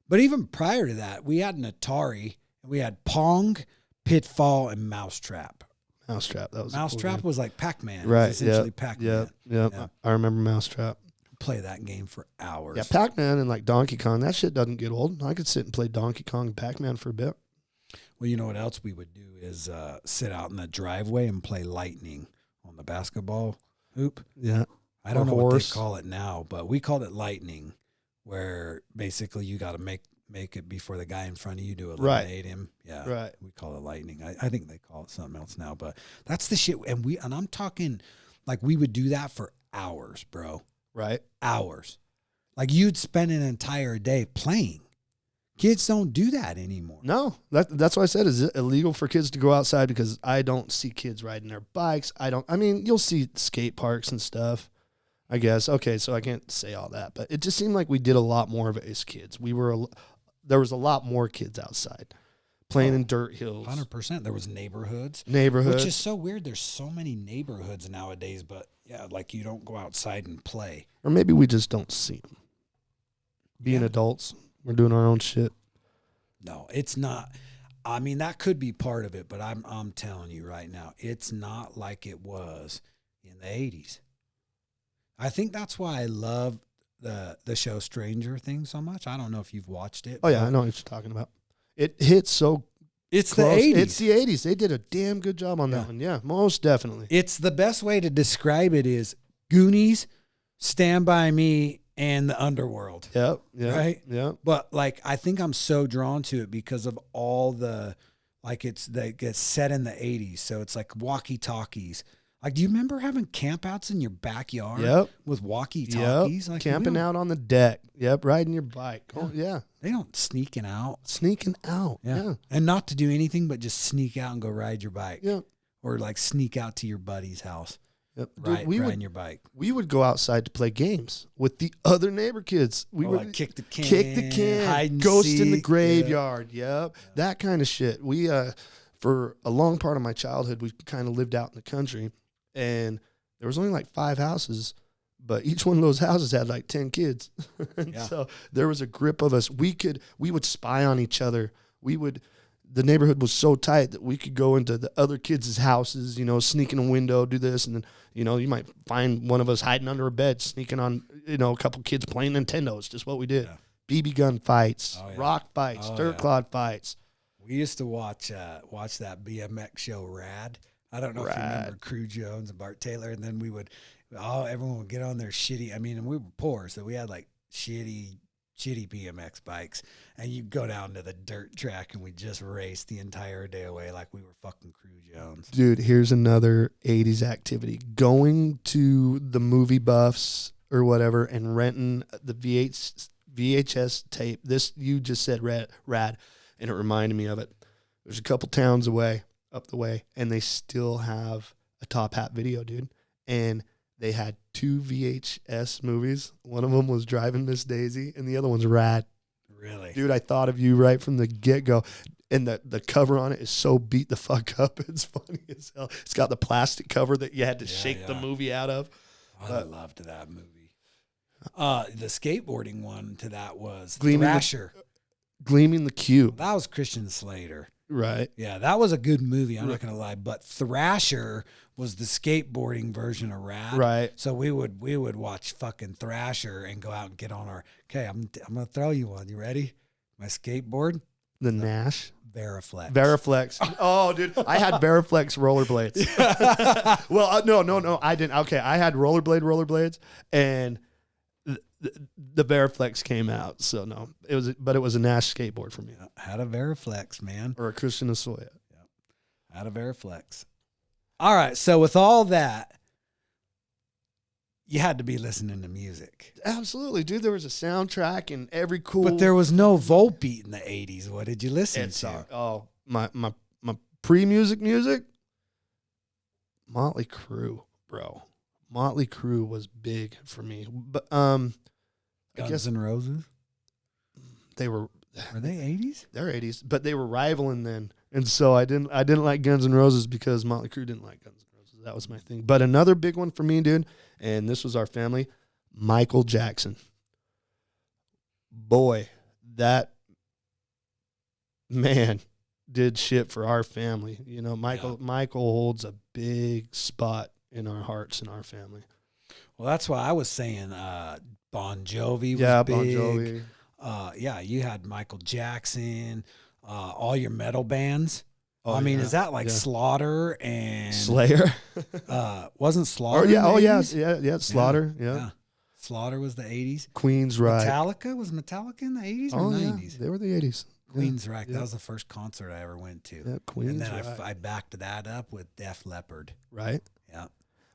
But even prior to that, we had an Atari, and we had Pong, Pitfall, and Mousetrap. Mousetrap. That was Mousetrap a cool game. was like Pac-Man. Right. It was essentially Yep. Pac-Man. Yep. Yeah. I remember Mousetrap. Play that game for hours. Yeah, Pac-Man and like Donkey Kong. That shit doesn't get old. I could sit and play Donkey Kong and Pac-Man for a bit. Well, you know what else we would do is sit out in the driveway and play lightning on the basketball hoop. Yeah. I don't Or know what horse. they call it now, but we called it lightning, where basically you got to make it before the guy in front of you to eliminate him. Yeah, Right. we call it lightning. I think they call it something else now, but that's the shit. And I'm talking like we would do that for hours, bro. Right. Hours. Like you'd spend an entire day playing. Kids don't do that anymore. No, that's why I said, is it illegal for kids to go outside? Because I don't see kids riding their bikes. I mean, you'll see skate parks and stuff, I guess. Okay, so I can't say all that, but it just seemed like we did a lot more of it as kids. There was a lot more kids outside playing in dirt hills. 100%. There was neighborhoods. Neighborhoods. Which is so weird. There's so many neighborhoods nowadays, but yeah, like you don't go outside and play. Or maybe we just don't see them. Being Yeah. adults, we're doing our own shit. No, it's not. I mean, that could be part of it, but I'm telling you right now, it's not like it was in the 80s. I think that's why I love the show Stranger Things so much. I don't know if you've watched it. Oh yeah, I know what you're talking about. It hits so It's close. the 80s. It's the 80s. They did a damn good job on that one. Yeah, most definitely. It's the best way to describe it is Goonies, Stand By Me, and the Underworld. Yep. Right? Yep. But like, I think I'm so drawn to it because of all the, like it gets set in the 80s. So it's like walkie-talkies. Like, do you remember having campouts in your backyard Yep. with walkie-talkies? Yep. Like, Camping out on the deck. Yep. Riding your bike. Yeah. Oh yeah. They don't sneaking out. Sneaking out. Yeah. And not to do anything but just sneak out and go ride your bike. Yep. Or like sneak out to your buddy's house. Yep. Dude, Riding your bike. we would go outside to play games with the other neighbor kids. We would like kick the can. kick the can, hide and ghost in the seek. graveyard. Yep. That kind of shit. We for a long part of my childhood, we kind of lived out in the country, and there was only like 5 houses, but each one of those houses had like 10 kids. And so there was a grip of us. We would spy on each other. The neighborhood was so tight that we could go into the other kids' houses, sneak in a window, do this. And then, you might find one of us hiding under a bed, sneaking on, a couple kids playing Nintendo. It's just what we did. Yeah. BB gun fights, Oh, yeah. rock fights, dirt clod fights. We used to watch that BMX show Rad. I don't know if you remember Crew Jones and Bart Taylor. And then everyone would get on their shitty. I mean, and we were poor, so we had like shitty BMX bikes. And you'd go down to the dirt track and we just race the entire day away like we were fucking Crew Jones. Dude, here's another 80s activity. Going to the movie buffs or whatever and renting the VHS tape. This, you just said rad, and it reminded me of it. There's a couple towns up the way, and they still have a Top Hat video, dude. And they had 2 VHS movies. One of them was Driving Miss Daisy, and the other one's Rad. Really? Dude, I thought of you right from the get-go. And the cover on it is so beat the fuck up. It's funny as hell. It's got the plastic cover that you had to shake the movie out of. I loved that movie. The skateboarding one to that was Gleaming Thrasher. Gleaming the Q. That was Christian Slater. Right. Yeah, that was a good movie. I'm not going to lie. But Thrasher was the skateboarding version of Rad. Right. So we would watch fucking Thrasher and go out and get on our, okay, I'm going to throw you one. You ready? My skateboard? The Nash. Veriflex. Oh, dude. I had Veriflex rollerblades. Well, no. I didn't. Okay. I had rollerblades, and the Veriflex came out. So, no. It was a Nash skateboard for me. Had a Veriflex, man. Or a Christian Asoya. Yeah. Had a Veriflex. All right. So, with all that, you had to be listening to music. Absolutely, dude. There was a soundtrack and every cool. But there was no Volbeat in the 80s. What did you listen to? My pre-music music? Motley Crue, bro. Motley Crue was big for me. But Guns I guess N' Roses? they were they 80s? They're 80s, but they were rivaling then. And so I didn't like Guns N' Roses because Motley Crue didn't like Guns N' Roses. That was my thing. But another big one for me, dude, and this was our family, Michael Jackson. Boy, that man did shit for our family. Michael holds a big spot in our hearts and our family. Well, that's why I was saying Bon Jovi was Bon big. Jovi. You had Michael Jackson, all your metal bands. Is that like Slaughter and Slayer? Wasn't Slaughter? Yeah. Slaughter. Yeah. Slaughter was the 80s. Queensryche. Metallica was Metallica in the 80s or 90s? They were the 80s. Queensryche. That was the first concert I ever went to. Yeah, Queensryche. And then I backed that up with Def Leppard. Right. Yeah.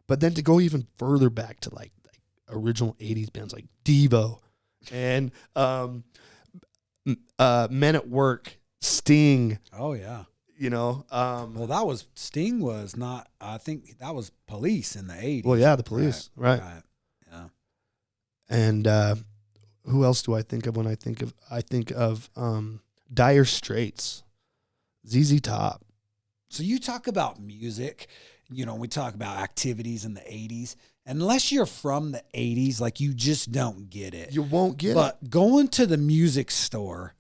But then to go even further back to like original 80s bands like Devo and Men at Work, Sting. Oh yeah. Well, that was Sting was not. I think that was Police in the 80s. Well, yeah, the Police, right? Yeah. And who else do I think of when I think of Dire Straits, ZZ Top. So you talk about music, we talk about activities in the 80s. Unless you're from the 80s, like you just don't get it. You won't get it. But going to the music store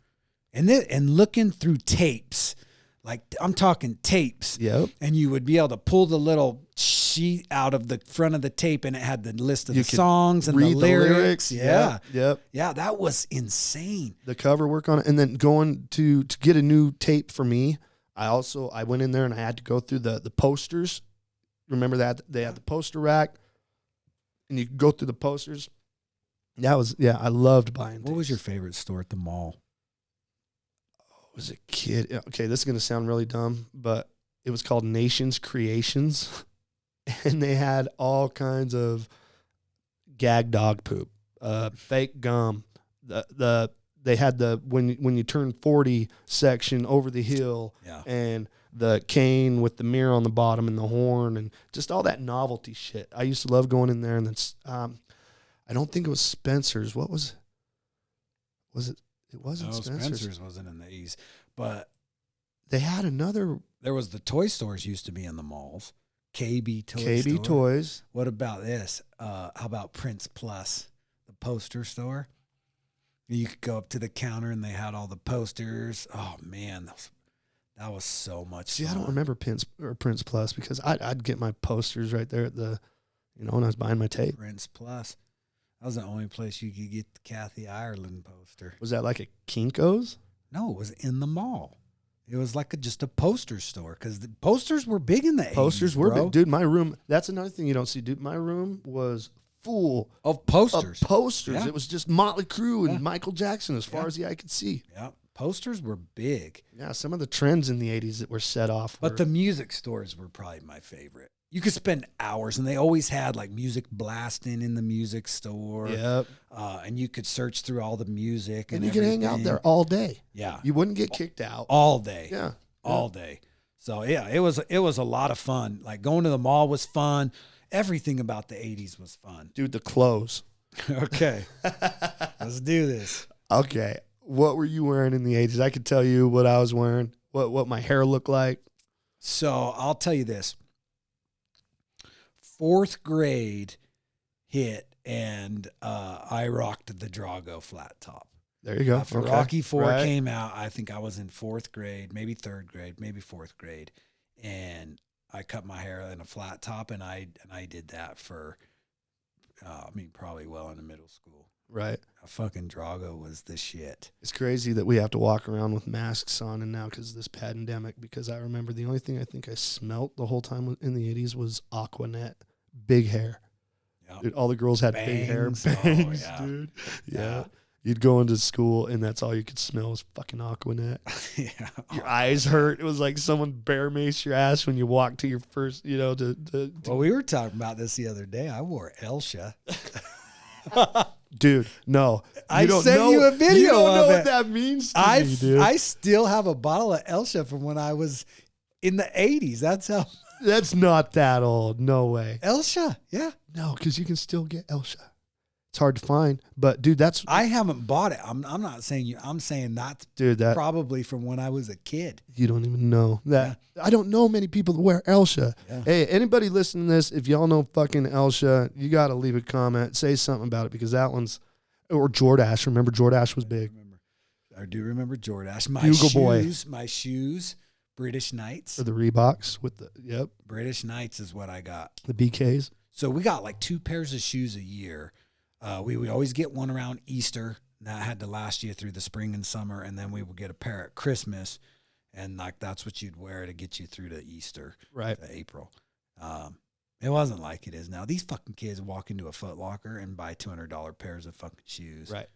and looking through tapes, like I'm talking tapes. Yep. And you would be able to pull the little sheet out of the front of the tape and it had the list of the songs and the lyrics. Yeah. Yep. Yeah, that was insane. The cover work on it. And then going to get a new tape for me, I went in there and I had to go through the posters. Remember that? They had the poster rack and you could go through the posters. I loved buying tapes. What was your favorite store at the mall? I was a kid. Okay, this is going to sound really dumb, but it was called Nations Creations. And they had all kinds of gag dog poop, fake gum. They had the when you turn 40 section over the hill, and the cane with the mirror on the bottom and the horn and just all that novelty shit. I used to love going in there, and then I don't think it was Spencer's. What was it? It wasn't Spencer's. Spencer's wasn't in the 80s, but They had another There was the toy stores used to be in the malls. KB Toy KB Store. Toys. What about this? How about Prince Plus, the poster store? You could go up to the counter and they had all the posters. Oh man, that was so much See, fun. I don't remember Prince Plus because I'd get my posters right there at the, when I was buying my tape. Prince Plus. That was the only place you could get the Kathy Ireland poster. Was that like a Kinko's? No, it was in the mall. It was like just a poster store because the posters were big in the 80s. Posters were bro. big. Dude, my room, that's another thing you don't see, dude. My room was full Of posters. of posters. Yeah. It was just Motley Crue and Yeah. Michael Jackson as far Yeah. as the eye could see. Yeah, posters were big. Yeah, some of the trends in the 80s that were set off were, But the music stores were probably my favorite. You could spend hours, and they always had like music blasting in the music store. Yep. And you could search through all the music, And and you could hang out everything. there all day. Yeah, You wouldn't get kicked out. all day. Yeah. all day. So yeah, it was a lot of fun. Like going to the mall was fun. Everything about the 80s was fun. Dude, the clothes. Okay, let's do this. Okay. What were you wearing in the 80s? I could tell you what I was wearing, what my hair looked like. So I'll tell you this. 4th grade hit, and I rocked the Drago flat top. There you go. After Okay. Rocky 4 Right. came out, I think I was in 4th grade, maybe 3rd grade, maybe 4th grade, and I cut my hair in a flat top, and I did that for, probably well into middle school. Right. A fucking Drago was the shit. It's crazy that we have to walk around with masks on and now because of this pandemic, because I remember the only thing I think I smelt the whole time in the 80s was Aquanet. Big hair. Yeah. Dude, all the girls had big hair. Bangs. Oh, Bangs, yeah. dude. Yeah. Yeah. You'd go into school and that's all you could smell was fucking Aquanet. Yeah. Your eyes hurt. It was like someone bear mace your ass when you walked to your first, Well, we were talking about this the other day. I wore Elsha. Dude, no. I sent you a video You don't know of what it. that means to me, dude. I still have a bottle of Elsha from when I was in the 80s. That's how That's not that old. No way. Elsha. Yeah. No, because you can still get Elsha. It's hard to find. But, dude, that's... I haven't bought it. I'm not saying you. I'm saying that's Dude, that... probably from when I was a kid. You don't even know that. I don't know many people that wear Elsha. Yeah. Hey, anybody listening to this, if y'all know fucking Elsha, you got to leave a comment. Say something about it because that one's... Or Jordache. Remember, Jordache was big. I do remember Jordache. My shoes, British Knights. For the Reeboks with the... Yep. British Knights is what I got. The BKs. So we got like 2 pairs of shoes a year. We would always get one around Easter. That had to last you through the spring and summer, and then we would get a pair at Christmas, and like that's what you'd wear to get you through to Easter, Right. to April. It wasn't like it is now. These fucking kids walk into a Foot Locker and buy $200 pairs of fucking shoes. Right.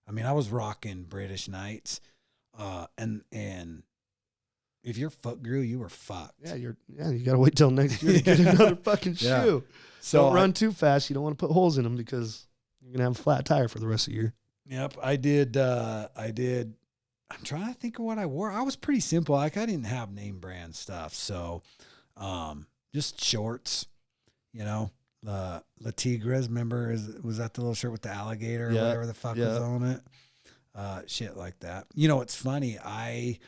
I mean, I was rocking British Knights, and if your foot grew, you were fucked. Yeah, you got to wait till next year to get another fucking Yeah. shoe. So Don't run too fast. You don't want to put holes in them because you're going to have a flat tire for the rest of the year. Yep, I did. I'm trying to think of what I wore. I was pretty simple. Like I didn't have name brand stuff, so just shorts. La Tigres. Remember, was that the little shirt with the alligator or Yeah, whatever the fuck was yeah. on it? Shit like that. It's funny. I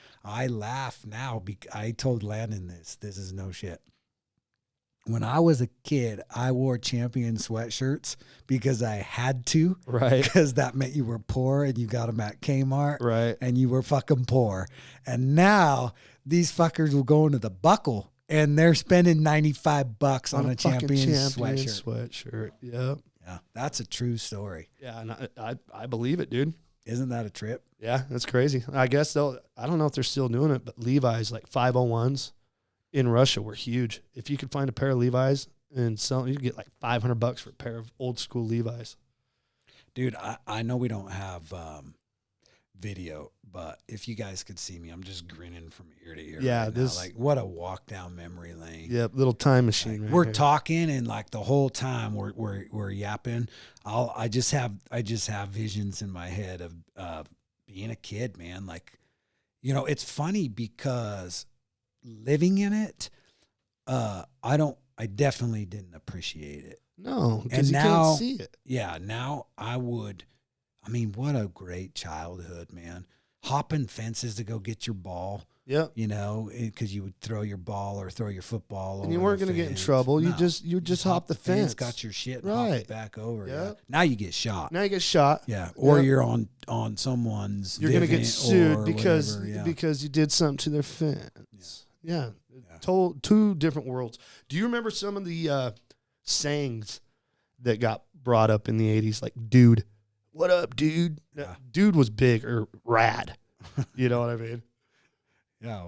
laugh now. I told Landon this. This is no shit. When I was a kid, I wore Champion sweatshirts because I had to. Right. Because that meant you were poor and you got them at Kmart. Right. And you were fucking poor. And now these fuckers will go into the Buckle and they're spending $95 on a fucking Champion sweatshirt. sweatshirt. Yep. Yeah, that's a true story. Yeah, and I believe it, dude. Isn't that a trip? Yeah, that's crazy. I guess I don't know if they're still doing it, but Levi's like 501s in Russia were huge. If you could find a pair of Levi's and sell them, you could get like $500 for a pair of old school Levi's. Dude, I know we don't have video, but if you guys could see me, I'm just grinning from ear to ear. Yeah, right this- now. Like what a walk down memory lane. Yep, little time machine. Like, right we're here. talking and like the whole time we're yapping. I just have visions in my head of being a kid, man. Like, it's funny because living in it, I definitely didn't appreciate it. No, And because you now- can't see it. Yeah, now I would. I mean, what a great childhood, man. hopping fences to go get your ball. Yep. You know, because you would throw your ball or throw your football. And you over weren't the going to get in fence. trouble. No. You just hop the fence. Got your shit and hop Right. it back over. Yep. Yeah. Now you get shot. Now you get shot. Yeah. Or Yep. you're on someone's. You're going to get Vivint sued or because whatever, yeah. because you did something to their fence. Yeah. Yeah. Two different worlds. Do you remember some of the sayings that got brought up in the 80s? Like, dude, what up, dude? Yeah. Dude was big, or rad. You know what I mean? Yeah.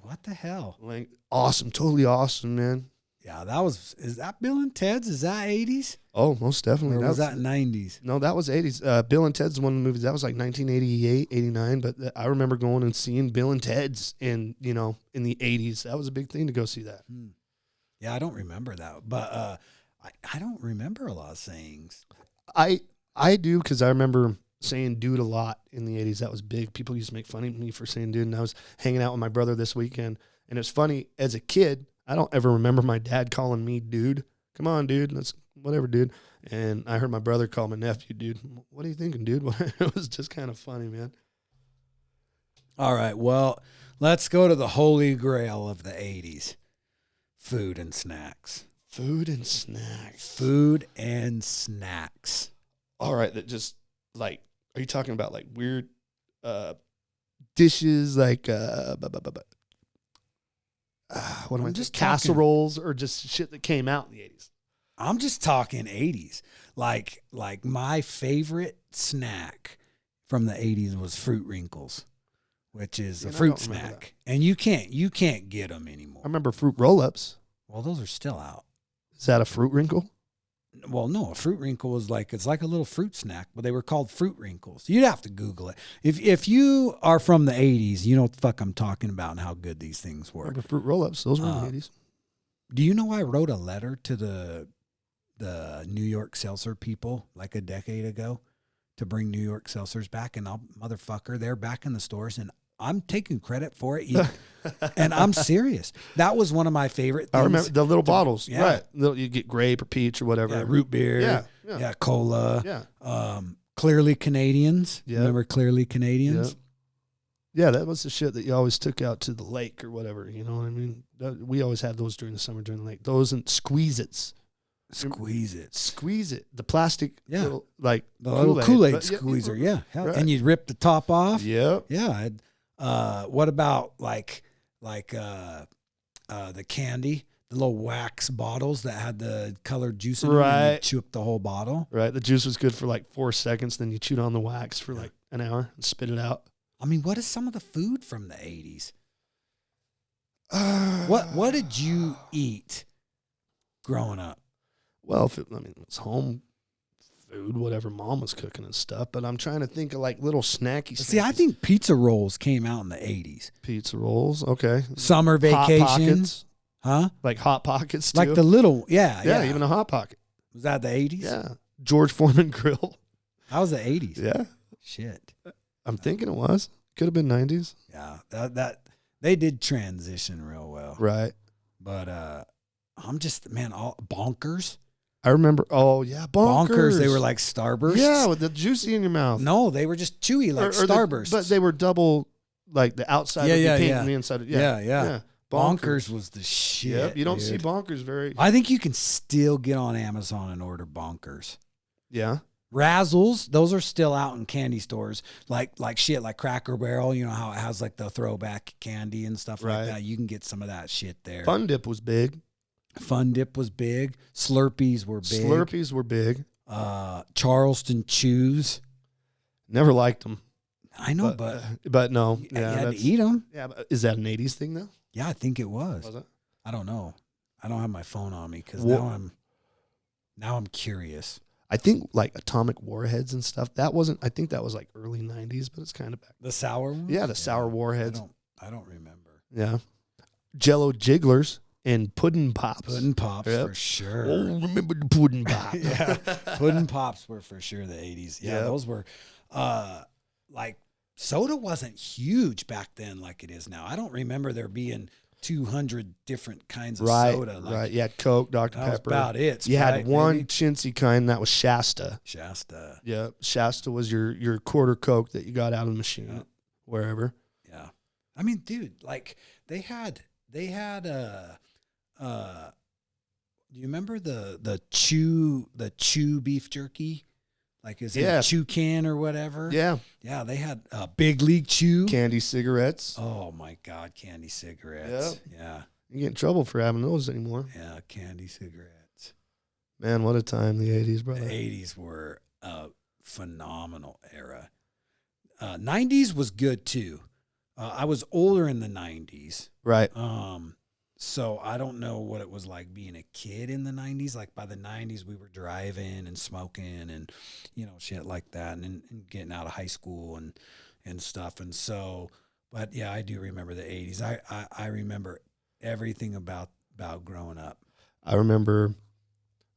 What the hell? Like, awesome. Totally awesome, man. Yeah, is that Bill and Ted's? Is that 80s? Oh, most definitely. Or was that 90s? No, that was 80s. Bill and Ted's one of the movies. That was like 1988, 89. But I remember going and seeing Bill and Ted's in the 80s. That was a big thing to go see that. Yeah, I don't remember that. But I don't remember a lot of sayings. I do, because I remember saying dude a lot in the 80s. That was big. People used to make fun of me for saying dude. And I was hanging out with my brother this weekend. And it's funny, as a kid, I don't ever remember my dad calling me dude. Come on, dude. Let's whatever, dude. And I heard my brother call my nephew dude. What are you thinking, dude? It was just kind of funny, man. All right, well, let's go to the holy grail of the 80s. Food and snacks. Food and snacks. Food and snacks. All right, that just, like, are you talking about like weird dishes, like what am I just casseroles, or just shit that came out in the 80s? I'm just talking 80s. Like my favorite snack from the 80s was Fruit Wrinkles, which is a fruit snack. And you can't get them anymore. I remember Fruit Roll-Ups. Well, those are still out. Is that a fruit wrinkle? Well, no, a fruit wrinkle was it's like a little fruit snack, but they were called Fruit Wrinkles. You'd have to Google it. If you are from the 80s, you know what the fuck I'm talking about and how good these things were. Remember Fruit Roll-Ups? Those were in the 80s. Do you know I wrote a letter to the New York Seltzer people like a decade ago to bring New York Seltzers back? And motherfucker, they're back in the stores, and I'm taking credit for it. And I'm serious. That was one of my favorite things. I remember the little bottles. Yeah. Right. You get grape or peach or whatever. Yeah, root beer. Yeah. Cola. Yeah. Clearly Canadians. Yeah. Remember Clearly Canadians? Yeah, that was the shit that you always took out to the lake or whatever. You know what I mean? We always had those during the summer during the lake. Those and Squeeze-Its. Squeeze it. The plastic, little, like the little Kool-Aid squeezer. Yeah. Hell, right. And you'd rip the top off. Yep. Yeah. What about like the candy, the little wax bottles that had the colored juice in them, and you'd chew up the whole bottle? Right. The juice was good for like 4 seconds. Then you chewed on the wax for like an hour and spit it out. I mean, what is some of the food from the 80s? What did you eat growing up? Well, it's home food, whatever mom was cooking and stuff. But I'm trying to think of like little snacky. See, I think pizza rolls came out in the 80s. Pizza rolls. Okay. Summer vacations. Hot Pockets. Huh? Like Hot Pockets too. Like the little, yeah. Even a Hot Pocket. Was that the 80s? Yeah. George Foreman grill. That was the 80s. Yeah. Shit. I'm thinking it was. Could have been 90s. Yeah. That they did transition real well. Right. But I'm just, all bonkers. I remember. Oh yeah, bonkers. They were like Starbursts. Yeah, with the juicy in your mouth. No, they were just chewy like Starbursts. But they were double, like the outside of the paint and the inside. Yeah. Bonkers was the shit. Yep. You don't dude. see bonkers very. I think you can still get on Amazon and order bonkers. Yeah. Razzles, those are still out in candy stores, like shit, like Cracker Barrel. You know how it has like the throwback candy and stuff like that. You can get some of that shit there. Fun Dip was big. Fun Dip was big. Slurpees were big. Charleston Chews. Never liked them. I know, but no. You had to eat them. Yeah, but is that an 80s thing though? Yeah, I think it was. Was it? I don't know. I don't have my phone on me because now I'm curious. I think like Atomic Warheads and stuff. I think that was like early 90s, but it's kind of back. The sour ones? Yeah, the sour warheads. I don't remember. Yeah. Jello Jigglers and Puddin' Pops. Puddin' Pops for sure. Oh, remember the Puddin' Pop. Yeah. Puddin' Pops were for sure the 80s. Yeah, those were like soda wasn't huge back then like it is now. I don't remember there being 200 different kinds of Right, soda. Like, right. You had Coke, Dr. that was Pepper. about it. You had Sprite, one maybe. chintzy kind that was Shasta. Shasta. Yeah, Shasta was your quarter Coke that you got out of the machine, Yeah. wherever. Yeah. I mean, dude, like they had do you remember the chew beef jerky? Like is it Yeah. a chew can or whatever? Yeah, Yeah, they had Big League Chew. candy cigarettes. Oh my God, candy cigarettes. Yeah. You get in trouble for having those anymore. Yeah, candy cigarettes. Man, what a time, the 80s, The brother. 80s were a phenomenal era. 90s was good too. I was older in the 90s. Right. So I don't know what it was like being a kid in the 90s. Like by the 90s, we were driving and smoking and, shit like that and getting out of high school and stuff. And so, but yeah, I do remember the 80s. I remember everything about growing up. I remember,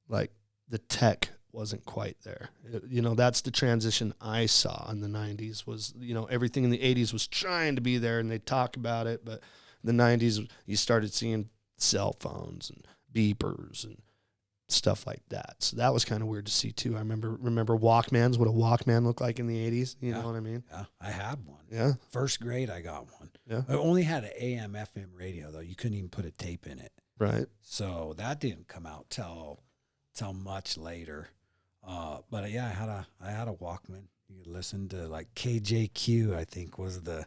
like, the tech wasn't quite there. That's the transition I saw in the 90s was, everything in the 80s was trying to be there and they talk about it, but in the 90s, you started seeing cell phones and beepers and stuff like that. So that was kind of weird to see too. I remember Walkmans, what a Walkman looked like in the 80s. You know what I mean? Yeah, I had one. Yeah. First grade, I got one. Yeah. I only had an AM, FM radio, though. You couldn't even put a tape in it. Right. So that didn't come out till much later. But yeah, I had a Walkman. You could listen to like KJQ, I think was the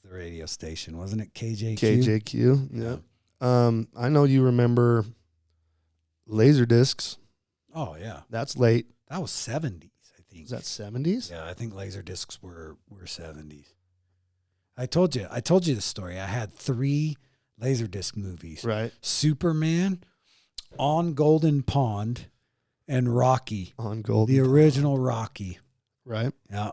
radio station, wasn't it? KJQ. KJQ. Yeah. I know you remember laser discs. Oh yeah, That's late. that was 70s, I think. Is that 70s? Yeah, I think laser discs were 70s. I told you the story. I had 3 laser disc movies: Right. Superman, On Golden Pond, and Rocky. On Golden. The original Rocky. Right. Yeah.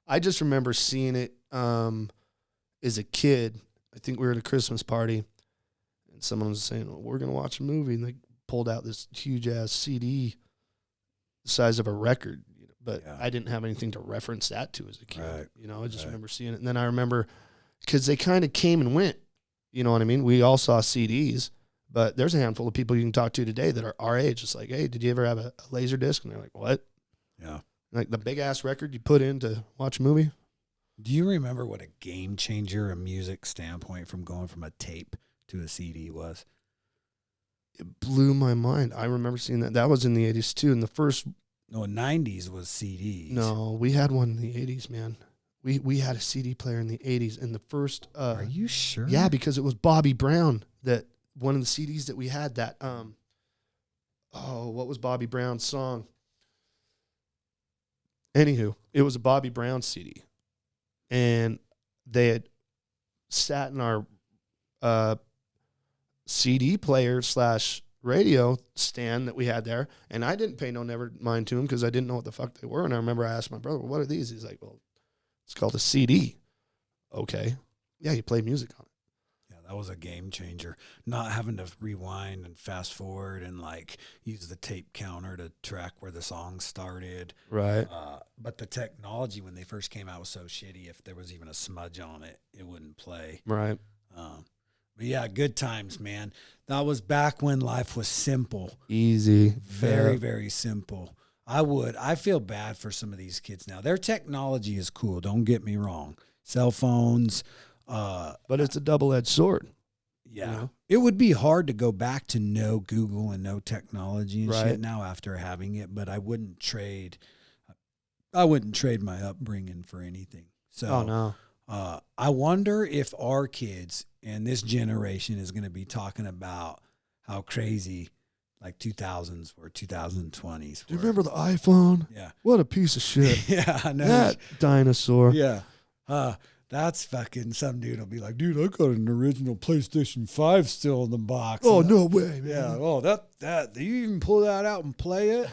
I just remember seeing it as a kid. I think we were at a Christmas party, and someone was saying, well, we're going to watch a movie, and they pulled out this huge-ass CD the size of a record. But Yeah. I didn't have anything to reference that to as a kid. Right. I just Right. remember seeing it. And then I remember, because they kind of came and went. You know what I mean? We all saw CDs, but there's a handful of people you can talk to today that are our age. It's like, hey, did you ever have a laser disc? And they're like, what? Yeah. Like the big-ass record you put in to watch a movie? Do you remember what a game changer, a music standpoint, from going from a tape to a CD was? It blew my mind. I remember seeing that. That was in the 80s, too. And the first, No, 90s was CDs. no, we had one in the 80s, man. We had a CD player in the 80s. And the first, Are you sure? yeah, because it was Bobby Brown, that one of the CDs that we had that, what was Bobby Brown's song? Anywho, it was a Bobby Brown CD. And they had sat in our CD player / radio stand that we had there. And I didn't pay no never mind to them because I didn't know what the fuck they were. And I remember I asked my brother, well, what are these? He's like, well, it's called a CD. Okay. Yeah, you play music on it. Yeah, that was a game changer. Not having to rewind and fast forward and like use the tape counter to track where the song started. Right. But the technology when they first came out was so shitty. If there was even a smudge on it, it wouldn't play. Right. But yeah, good times, man. That was back when life was simple. Easy. Very, Yeah. very simple. I feel bad for some of these kids now. Their technology is cool. Don't get me wrong. Cell phones. But it's a double-edged sword. Yeah. You know? It would be hard to go back to no Google and no technology and Right. shit now after having it, but I wouldn't trade my upbringing for anything. So Oh, no. I wonder if our kids and this generation is going to be talking about how crazy like 2000s or 2020s Do you were. remember the iPhone? Yeah. What a piece of shit. Yeah, I know. That dinosaur. Yeah. That's fucking, some dude will be like, dude, I got an original PlayStation 5 still in the box. Oh, And no way, man. yeah. Oh, that. Do you even pull that out and play it?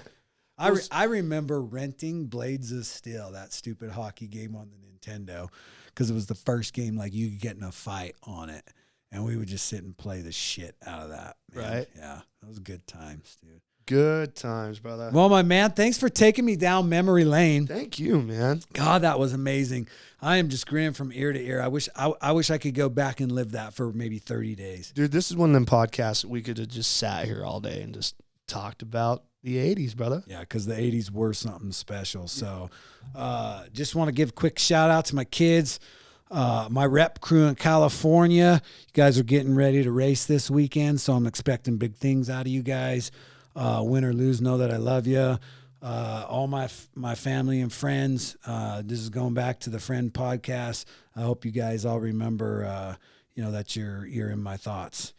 I remember renting Blades of Steel, that stupid hockey game on the Nintendo, because it was the first game like you could get in a fight on it, and we would just sit and play the shit out of that. Man. Right. Yeah, that was good times, dude. Good times, brother. Well, my man, thanks for taking me down memory lane. Thank you, man. God, that was amazing. I am just grinning from ear to ear. I wish I could go back and live that for maybe 30 days. Dude, this is one of them podcasts that we could have just sat here all day and just talked about the 80s, brother. Yeah, because the 80s were something special. So just want to give a quick shout out to my kids, my rep crew in California. You guys are getting ready to race this weekend, so I'm expecting big things out of you guys. Win or lose, know that I love you. All my family and friends. This is going back to the Friend podcast. I hope you guys all remember, that you're in my thoughts.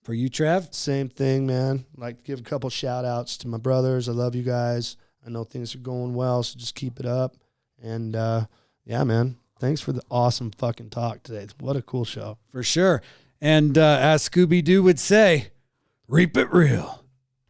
For you, Trev? Same thing, man. Like to give a couple shout outs to my brothers. I love you guys. I know things are going well, so just keep it up. And yeah, man, thanks for the awesome fucking talk today. What a cool show. For sure. And as Scooby-Doo would say, reap it real.